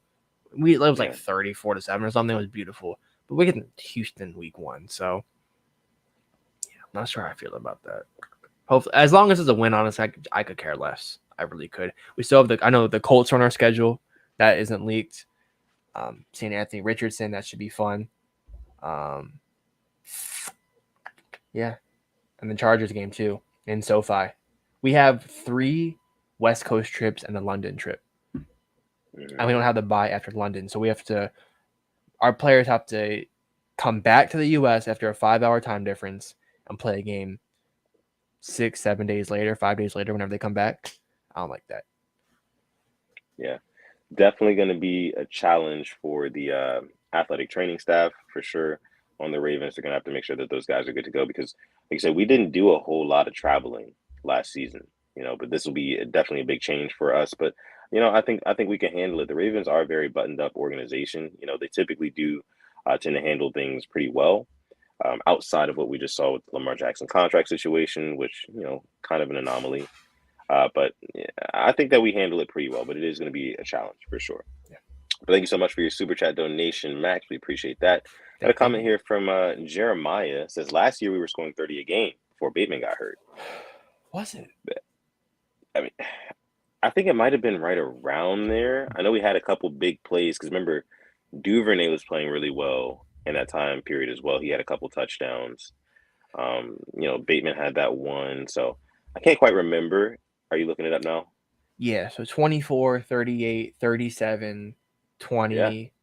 It was like Yeah, 34-7 or something. It was beautiful. But we get Houston week 1, so yeah, I'm not sure how I feel about that. Hopefully, as long as it's a win, honestly, I could care less. I really could. We still have I know the Colts are on our schedule. That isn't leaked. St. Anthony Richardson, that should be fun. Um, yeah, and the Chargers game too in SoFi. We have 3 West Coast trips and a London trip, and we don't have the bye after London, so we have to. Our players have to come back to the U.S. after a 5-hour time difference and play a game 6-7 days later, 5 days later, whenever they come back. I don't like that. yeah. Definitely going to be a challenge for the athletic training staff for sure. On the Ravens, they're going to have to make sure that those guys are good to go because, like I said, we didn't do a whole lot of traveling last season, but this will be definitely a big change for us. But I think we can handle it. The Ravens are a very buttoned up organization. They typically do tend to handle things pretty well. Outside of what we just saw with the Lamar Jackson contract situation, which kind of an anomaly. But yeah, I think that we handle it pretty well, but it is going to be a challenge for sure. Yeah. But thank you so much for your super chat donation, Max. We appreciate that. Got a Thank comment you. here from Jeremiah. It says last year we were scoring 30 a game before Bateman got hurt. Was it? I mean, I think it might have been right around there. I know we had a couple big plays because remember Duvernay was playing really well in that time period as well. He had a couple touchdowns. Bateman had that one, so I can't quite remember. Are you looking it up now? Yeah, so 24, 38, 37, Yeah. 20.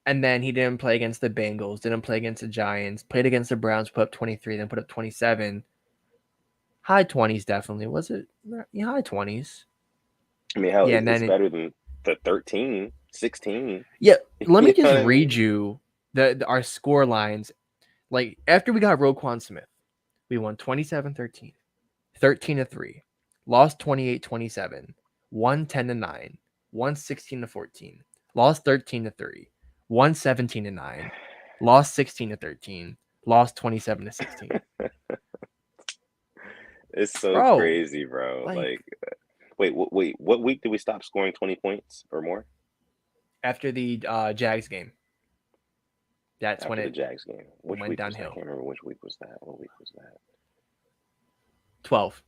And then he didn't play against the Bengals, didn't play against the Giants, played against the Browns, put up 23, then put up 27. High 20s, definitely. Was it? Yeah, high 20s. I mean, hell, Yeah, and it's then better than the 13, 16. yeah, let me You know just what I read mean? you our score lines. Like after we got Roquan Smith, we won 27-13, 13-3, lost 28-27, won 10-9, won 16-14, lost 13-3, won 17-9, lost 16-13, lost 27-16. It's so Bro, crazy, bro. like Like, wait, what week did we stop scoring 20 points or more? after the Jags game, that's when After the it Jags game. Which went week was that? I downhill. can't remember which week was that. What week was that? 12.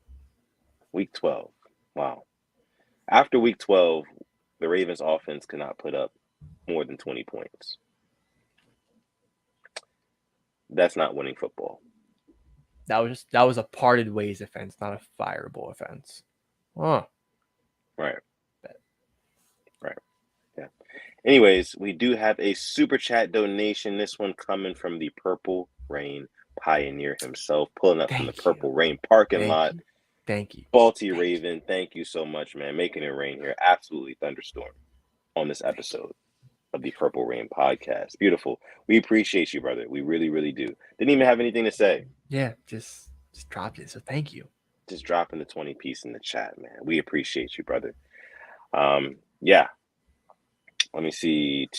Week 12. Wow. After week 12, the Ravens offense could not put up more than 20 points. That's not winning football. That was a parted ways offense, not a fireable offense. Huh. Right. Right. Yeah. Anyways, we do have a super chat donation. This one coming from the Purple Rain Pioneer himself, pulling up from the Thank you. Purple Rain parking Thank lot. you. Thank you. Balti Thank you. Raven, thank you so much, man. Making it rain here. Absolutely thunderstorm on this episode of the Purple Rain podcast. Beautiful. We appreciate you, brother. We really, really do. Didn't even have anything to say. Yeah, just dropped it. So thank you. Just dropping the 20 piece in the chat, man. We appreciate you, brother. Yeah. Let me see.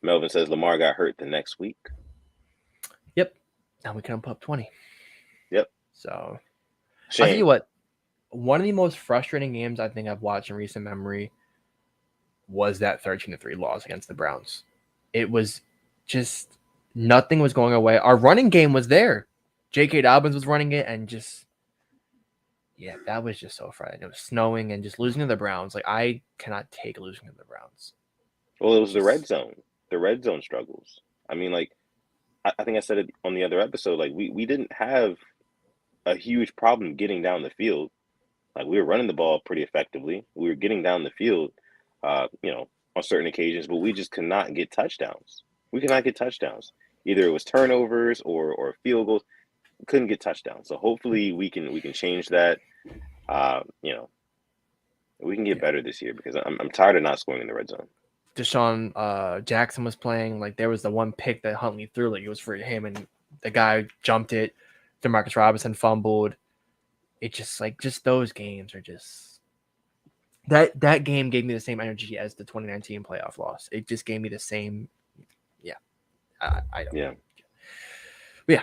Melvin says Lamar got hurt the next week. Yep. Now we can put up 20. Yep. So Shame. I'll tell you what, one of the most frustrating games I think I've watched in recent memory was that 13-3 loss against the Browns. It was just nothing was going away. Our running game was there. J.K. Dobbins was running it, and just that was just so frustrating. It was snowing and just losing to the Browns. Like I cannot take losing to the Browns. Well, it was the red Just zone. The red zone struggles. I mean, like, I think I said it on the other episode. Like, we didn't have a huge problem getting down the field. Like, we were running the ball pretty effectively. We were getting down the field, on certain occasions, but we just could not get touchdowns. We could not get touchdowns. Either it was turnovers or field goals. We couldn't get touchdowns. So hopefully we can change that. Uh, you know, we can get better this year because I'm tired of not scoring in the red zone. Deshaun Jackson was playing. Like there was the one pick that Huntley threw. Like it was for him, and the guy jumped it. Demarcus Robinson fumbled. It just those games are just that game gave me the same energy as the 2019 playoff loss. It just gave me the same. Yeah, I don't. Yeah. But yeah,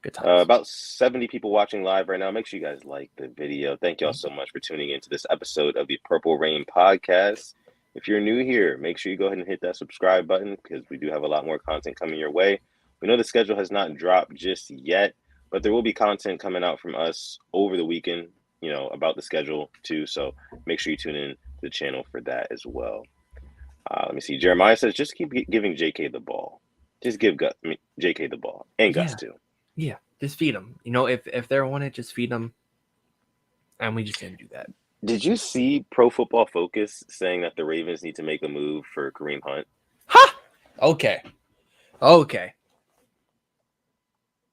good times. About 70 people watching live right now. Make sure you guys like the video. Thank y'all so much for tuning into this episode of the Purple Rain podcast. If you're new here, make sure you go ahead and hit that subscribe button because we do have a lot more content coming your way. We know the schedule has not dropped just yet, but there will be content coming out from us over the weekend, about the schedule too. So make sure you tune in to the channel for that as well. Let me see. Jeremiah says, just keep giving JK the ball. Just give JK the ball and Gus too. Yeah, just feed them. If they want it, just feed them. And we just didn't do that. Did you see Pro Football Focus saying that the Ravens need to make a move for Kareem Hunt? Ha! Okay.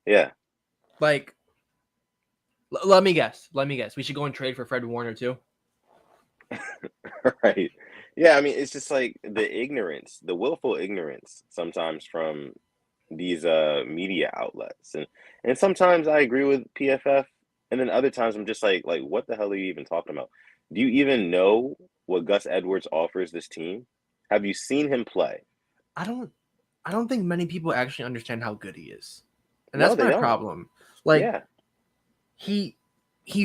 Yeah. Like, let me guess. We should go and trade for Fred Warner too. Right. Yeah, I mean, it's just like the willful ignorance sometimes from these media outlets. And sometimes I agree with PFF, and then other times I'm just like what the hell are you even talking about? Do you even know what Gus Edwards offers this team? Have you seen him play? I don't think many people actually understand how good he is. And No, that's they my don't. problem. Like Yeah. he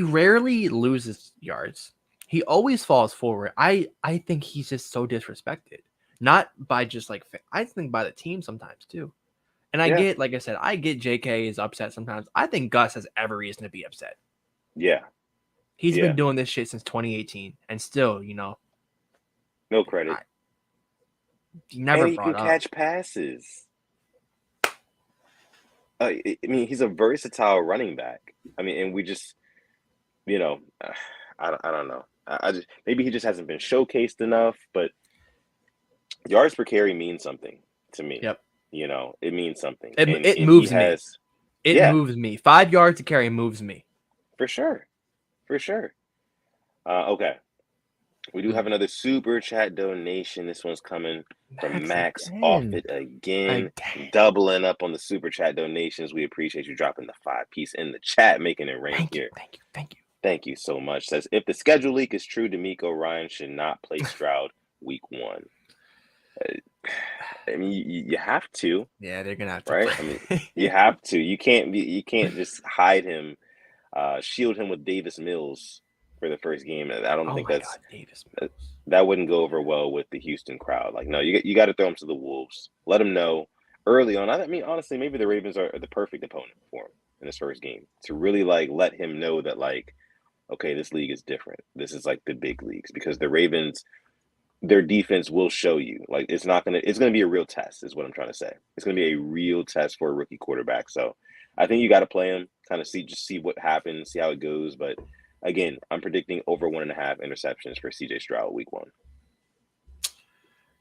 rarely loses yards. He always falls forward. I think he's just so disrespected. Not by just I think by the team sometimes too. And I get, like I said, I get JK is upset sometimes. I think Gus has every reason to be upset. Yeah. He's been doing this shit since 2018 and still, no credit. He never and he brought can up. catch passes. I mean, he's a versatile running back. I mean, and we just, I don't know. I just maybe he just hasn't been showcased enough. But yards per carry means something to me. Yep. You know, it means something, and It he moves me. has, It yeah, moves me. 5 yards to carry moves me. for sure, for sure. Okay, we do have Mm. another super chat donation. This one's coming from Max Max. Off again. it again, Again. doubling up on the super chat donations. We appreciate you dropping the 5 piece in the chat, making it rain Thank you. here. Thank you. Thank you. Thank you so much. Says if the schedule leak is true, D'Amico Ryan should not play Stroud week 1. I mean, you have to, Yeah, they're gonna have to right? I mean, you play. have to. You can't just hide him, shield him with Davis Mills for the first game. I don't Oh think my God, Davis that Mills. that wouldn't go over well with the Houston crowd. Like, no, you got to throw him to the wolves. Let him know early on. I mean, honestly, maybe the Ravens are the perfect opponent for him in this first game to really like let him know that like, okay, this league is different. This is like the big leagues because the Ravens, their defense will show you. Like it's gonna be a real test, is what I'm trying to say. It's gonna be a real test for a rookie quarterback. So I think you got to play him, kind of see what happens, see how it goes. But again, I'm predicting over 1.5 interceptions for CJ Stroud week 1.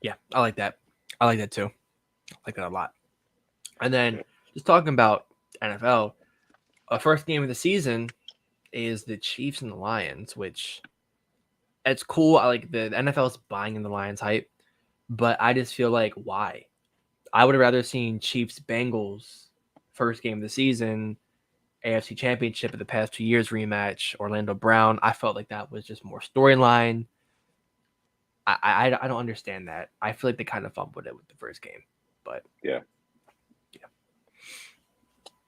Yeah, I like that. I like that too. I like that a lot. And then just talking about NFL, first game of the season is the Chiefs and the Lions, which it's cool. I like the NFL's buying in the Lions hype, but I just feel like why? I would have rather seen Chiefs Bengals first game of the season, AFC Championship of the past 2 years rematch, Orlando Brown. I felt like that was just more storyline. I don't understand that. I feel like they kind of fumbled it with the first game, but Yeah.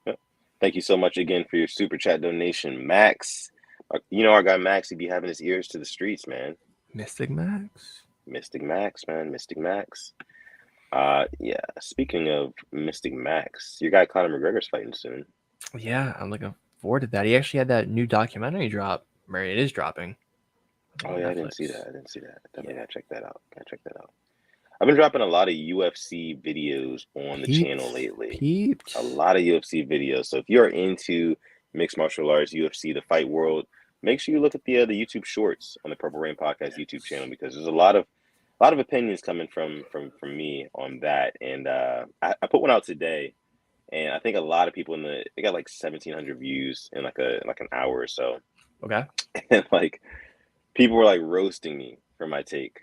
yeah. Thank you so much again for your super chat donation, Max. You know our guy Max, he be having his ears to the streets, man. Mystic Max. Mystic Max, man. Mystic Max. Yeah. Speaking of Mystic Max, your guy Conor McGregor's fighting soon. Yeah, I'm looking forward to that. He actually had that new documentary drop, or it is dropping. Oh On yeah, I didn't see Netflix. that. I didn't see that. Definitely Yeah. gotta check that out. Gotta check that out. I've been dropping a lot of UFC videos on the channel Peeped. lately. Peeped. A lot of UFC videos. So if you're into mixed martial arts, UFC, the fight world, make sure you look at the YouTube shorts on the Purple Rain Podcast YouTube channel because there's a lot of opinions coming from me on that. And I put one out today, and I think a lot of people they got like 1,700 views in like an hour or so, Okay. and like people were like roasting me for my take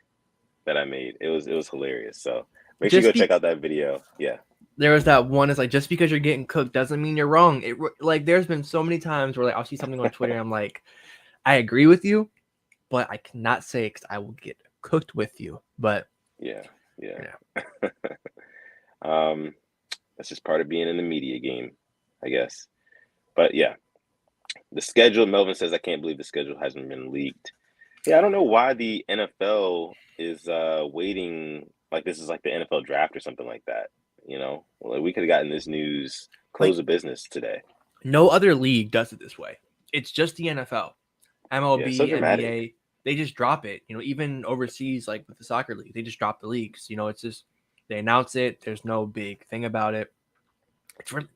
that I made. It was hilarious. So make sure you Just go check be out that video. Yeah. there was that one. It's like just because you're getting cooked doesn't mean you're wrong. Like there's been so many times where like I'll see something on Twitter and I'm like, I agree with you, but I cannot say because I will get cooked with you. But Yeah. Yeah. you know, um, that's just part of being in the media game, I guess. But yeah, the schedule. Melvin says I can't believe the schedule hasn't been leaked. Yeah, I don't know why the NFL is waiting like this is like the NFL draft or something like that. You know, like we could have gotten this news like close of business today. no other league does it this way. It's just the NFL, Yeah, so MLB, dramatic. NBA. They just drop it. Even overseas, like with the soccer league, they just drop the leagues. It's just they announce it. There's no big thing about it. It's really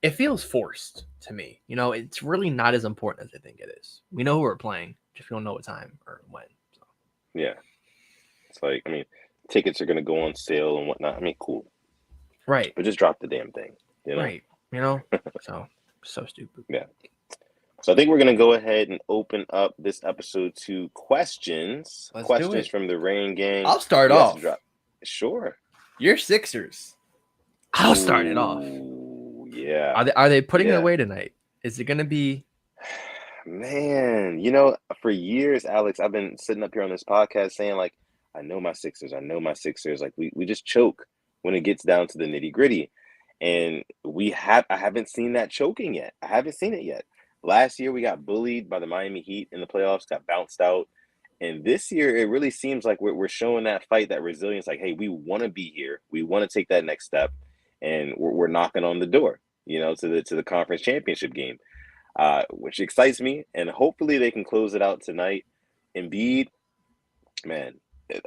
it feels forced to me. It's really not as important as I think it is. We know who we're playing, just we don't know what time or when. So. Yeah, it's like I mean, tickets are gonna go on sale and whatnot. I mean, cool, Right, but just drop the damn thing. You know. right. So stupid. Yeah. So I think we're gonna go ahead and open up this episode to questions. Let's do Questions it. from the Rain Gang. I'll start You guys to off. drop. Sure. You're Sixers. I'll start it off. Ooh, yeah, Are they putting it yeah. away tonight? Is it gonna be Man, for years, Alex, I've been sitting up here on this podcast saying like, I know my Sixers. I know my Sixers. Like we just choke when it gets down to the nitty gritty, and I haven't seen that choking yet. I haven't seen it yet. Last year we got bullied by the Miami Heat in the playoffs, got bounced out. And this year, it really seems like we're showing that fight, that resilience. Like, hey, we want to be here. We want to take that next step, and we're knocking on the door, to the conference championship game, which excites me. And hopefully, they can close it out tonight. Embiid, man,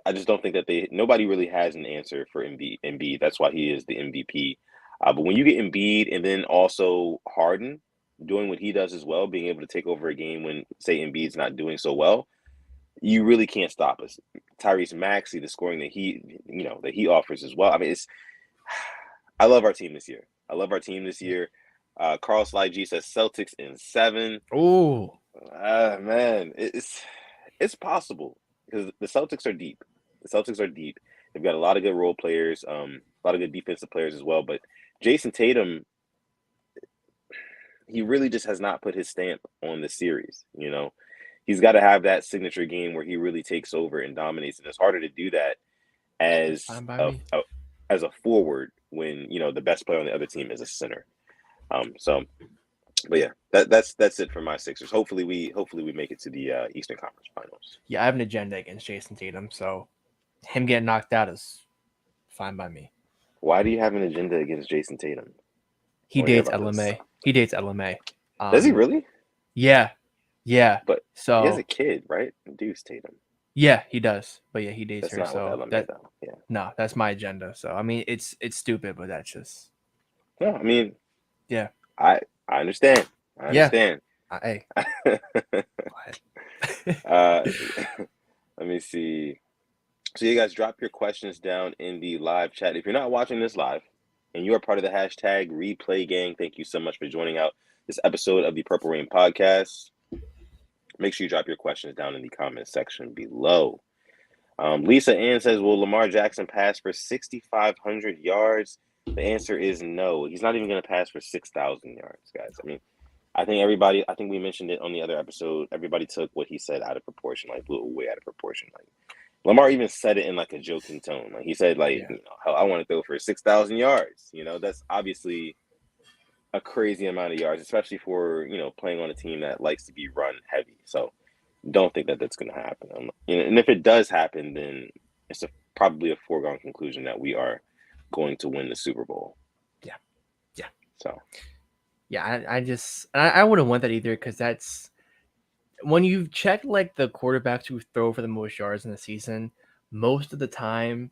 I just don't think that nobody really has an answer for Embiid. Embiid, that's why he is the MVP. But when you get Embiid and then also Harden doing what he does as well, being able to take over a game when say Embiid's not doing so well, you really can't stop us. Tyrese Maxey, the scoring that he offers as well. I mean, I love our team this year. I love our team this year. Carl Sly G says Celtics in 7. Oh, Man, it's possible because the Celtics are deep. The Celtics are deep. They've got a lot of good role players, a lot of good defensive players as well. But Jason Tatum, he really just has not put his stamp on the series. He's got to have that signature game where he really takes over and dominates, and it's harder to do that as fine by a, me. a as a forward when the best player on the other team is a center. But yeah, that's it for my Sixers. Hopefully we make it to the Eastern Conference Finals. Yeah, I have an agenda against Jason Tatum, so him getting knocked out is fine by me. Why do you have an agenda against Jason Tatum? He dates LMA. He dates LMA. Does he really? Yeah. But So he has a kid, right? Deuce Tatum. yeah, he does. But yeah, he dates That's her. not So with LMA though. Yeah. no, that's my agenda. So I mean, it's stupid, but that's just No, I mean, yeah. I understand. I understand. Hey. Let me see. So you guys drop your questions down in the live chat. If you're not watching this live and you are part of the hashtag replay gang, thank you so much for joining out this episode of the Purple Rain podcast. Make sure you drop your questions down in the comment section below. Lisa Ann says, will Lamar Jackson pass for 6,500 yards? The answer is no. He's not even going to pass for 6,000 yards, guys. I mean, I think we mentioned it on the other episode. Everybody took what he said out of proportion, like blew it way out of proportion. Like Lamar even said it in like a joking tone. Like he said, like, I want to throw for 6,000 yards. That's obviously a crazy amount of yards, especially for, playing on a team that likes to be run heavy. So don't think that that's going to happen. And if it does happen, then it's probably a foregone conclusion that we are going to win the Super Bowl. Yeah. So. Yeah, I wouldn't want that either because that's when you check like the quarterbacks who throw for the most yards in the season, most of the time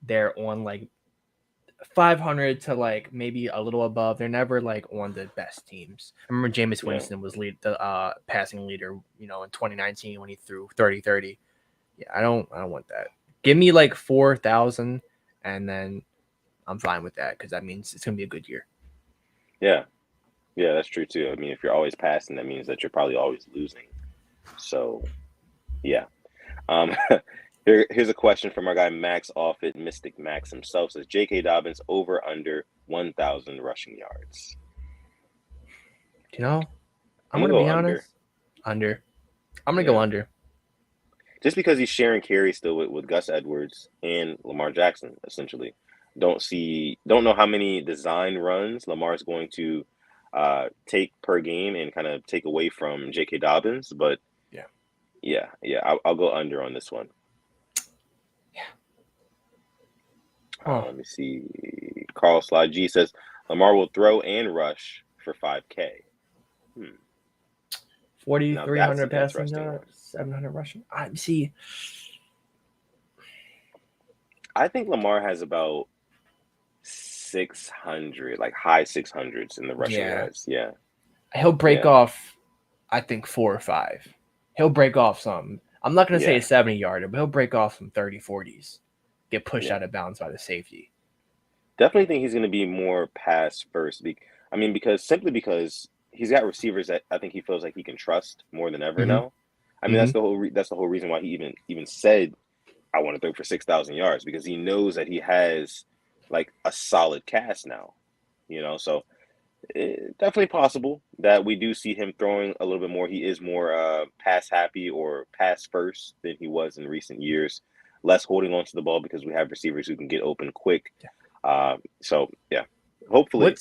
they're on like 500 to like maybe a little above. They're never like on the best teams. I remember Jameis Winston was the passing leader, in 2019 when he threw 30-30. Yeah, I don't want that. Give me like 4,000 and then I'm fine with that because that means it's going to be a good year. Yeah, that's true too. I mean, if you're always passing, that means that you're probably always losing. So, yeah. Here's a question from our guy Max Offit, Mystic Max himself. Says J.K. Dobbins over under 1,000 rushing yards. I'm going to be honest. Under. I'm going to go under. Just because he's sharing carry still with Gus Edwards and Lamar Jackson, essentially. Don't know how many design runs Lamar's going to take per game and kind of take away from J.K. Dobbins, but yeah, I'll go under on this one. Let me see. Carl Sly G says Lamar will throw and rush for 5K. 4,300 passing yards, 700 rushing. I see. I think Lamar has about 600, like high 600s in the rushing yards. Yeah. He'll break off, I think, 4 or 5. He'll break off some. I'm not going to say a 70-yarder, but he'll break off some 30, 40s. Get pushed out of bounds by the safety. Definitely think he's going to be more pass first. Because he's got receivers that I think he feels like he can trust more than ever now. I mean, that's the whole reason why he even said, I want to throw for 6,000 yards, because he knows that he has like a solid cast now, so definitely possible that we do see him throwing a little bit more. He is more pass happy or pass first than he was in recent years. Less holding on to the ball because we have receivers who can get open quick. So yeah, hopefully.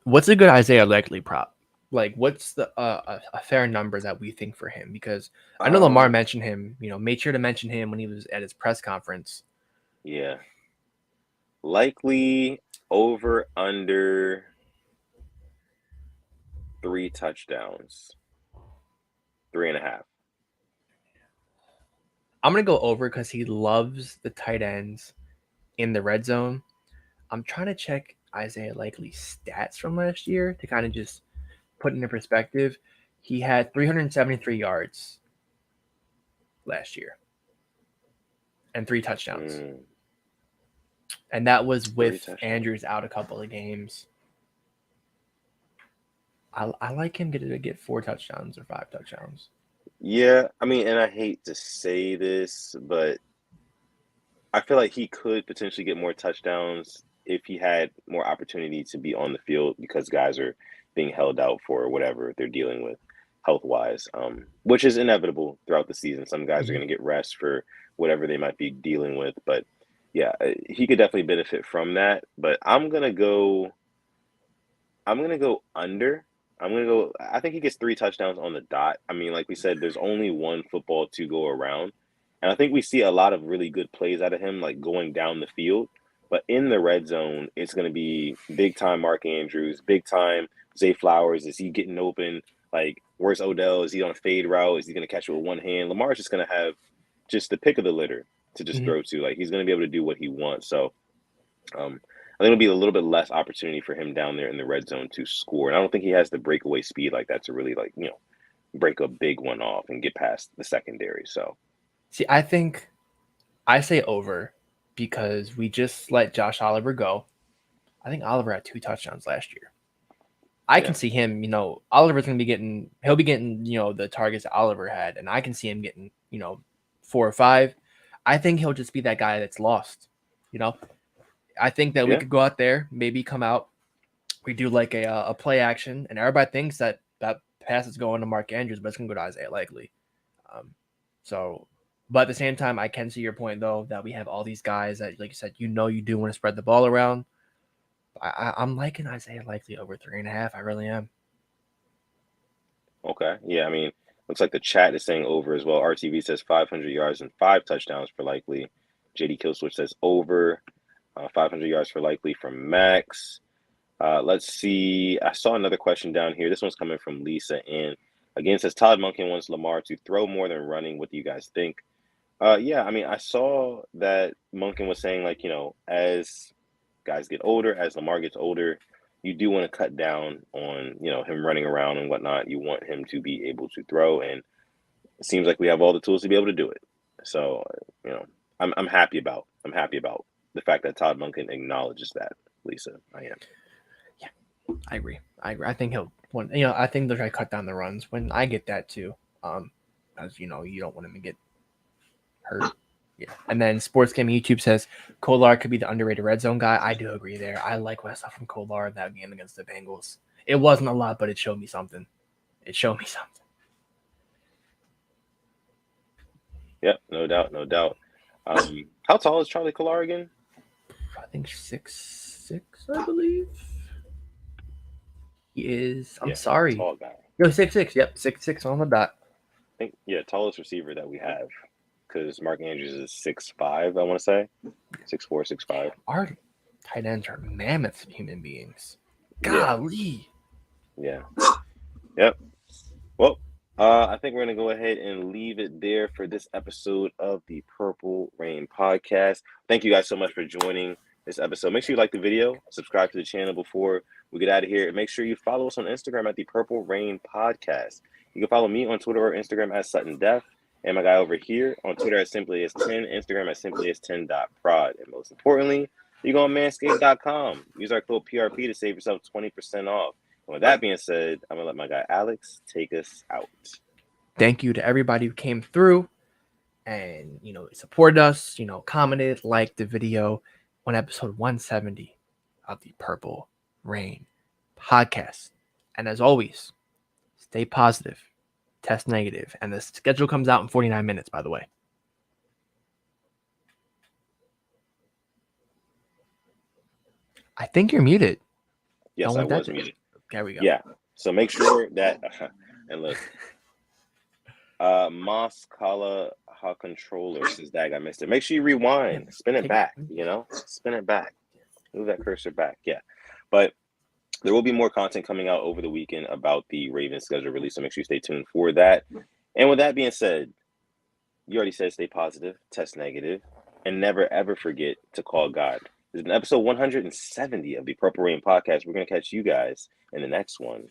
What's a good Isaiah Likely prop? Like, what's the a fair number that we think for him? Because I know Lamar mentioned him. Made sure to mention him when he was at his press conference. Yeah, Likely over under 3 touchdowns, 3.5. I'm going to go over because he loves the tight ends in the red zone. I'm trying to check Isaiah Likely's stats from last year to kind of just put into perspective. He had 373 yards last year and 3 touchdowns. Mm, And that was 3 with touchdowns. Andrews out a couple of games. I like him to get 4 touchdowns or 5 touchdowns. Yeah, I mean, and I hate to say this, but I feel like he could potentially get more touchdowns if he had more opportunity to be on the field because guys are being held out for whatever they're dealing with health wise, which is inevitable throughout the season. Some guys are Mhm. going to get rest for whatever they might be dealing with, but yeah, he could definitely benefit from that. But I'm gonna go under. I'm gonna go. I think he gets 3 touchdowns on the dot. I mean, like we said, there's only one football to go around, and I think we see a lot of really good plays out of him, like going down the field. But in the red zone, it's gonna be big time Mark Andrews, big time Zay Flowers. Is he getting open? Like, where's Odell? Is he on a fade route? Is he gonna catch it with one hand? Lamar's just gonna have just the pick of the litter to just Mhm. throw to. Like, he's gonna be able to do what he wants. So I think it'll be a little bit less opportunity for him down there in the red zone to score. And I don't think he has the breakaway speed like that to really break a big one off and get past the secondary. So See, I think I say over because we just let Josh Oliver go. I think Oliver had 2 touchdowns last year. I yeah, can see him, Oliver's going to be he'll be getting, the targets that Oliver had, and I can see him getting, 4 or 5. I think he'll just be that guy that's lost. You know, I think that we yeah, could go out there, maybe come out, we do like a play action, and everybody thinks that pass is going to Mark Andrews, but it's going to go to Isaiah Likely. Um, so, but at the same time, I can see your point though that we have all these guys that, like you said, you do want to spread the ball around. I'm liking Isaiah Likely over 3.5. I really am. okay, yeah. I mean, looks like the chat is saying over as well. RTV says 500 yards and 5 touchdowns for Likely. JD Killswitch says over 500 yards for Likely from Max. Let's see. I saw another question down here. This one's coming from Lisa. And again, it says Todd Monken wants Lamar to throw more than running. What do you guys think? Yeah, I mean, I saw that Monken was saying, like, as guys get older, as Lamar gets older, you do want to cut down on, him running around and whatnot. You want him to be able to throw, and it seems like we have all the tools to be able to do it. So, I'm happy about the fact that Todd Monken acknowledges that. Lisa, I am. Yeah, I agree. I think he'll. I think they'll try to cut down the runs. When I get that too, as you don't want him to get hurt. Yeah. And then Sports Game YouTube says Kolar could be the underrated red zone guy. I do agree there. I like what I saw from Kolar in that game against the Bengals. It wasn't a lot, but it showed me something. It showed me something. Yep, no doubt, no doubt. How tall is Charlie Collar again? I think 6'6", I believe. He is. I'm Yeah, sorry. tall guy. No, 6'6". Yep, 6'6" on the dot. I think tallest receiver that we have because Mark Andrews is 6'5", I want to say 6'4", 6'5". Our tight ends are mammoth human beings. Yeah, Golly. yeah, yep. Well, I think we're gonna go ahead and leave it there for this episode of the Purple Rain podcast. Thank you guys so much for joining this episode. Make sure you like the video, subscribe to the channel before we get out of here, and make sure you follow us on Instagram at the Purple Rain podcast. You can follow me on Twitter or Instagram at Sutton Def, and my guy over here on Twitter at Simply as 10, Instagram at Simply as 10.prod. And most importantly, you go on manscaped.com. Use our code PRP to save yourself 20% off. And with that being said, I'm gonna let my guy Alex take us out. Thank you to everybody who came through and supported us, commented, liked the video on episode 170 of the Purple Rain podcast. And as always, stay positive, test negative, and the schedule comes out in 49 minutes, by the way. I think you're muted. Yes, I was muted. There we go. Yeah. So make sure that and look, Moss Kala Ha controller says that I missed it. Make sure you rewind, spin it back, spin it back. Move that cursor back. Yeah. But there will be more content coming out over the weekend about the Ravens schedule release. So make sure you stay tuned for that. And with that being said, you already said stay positive, test negative, and never ever forget to call God. This is an episode 170 of the Purple Rain podcast. We're going to catch you guys in the next one.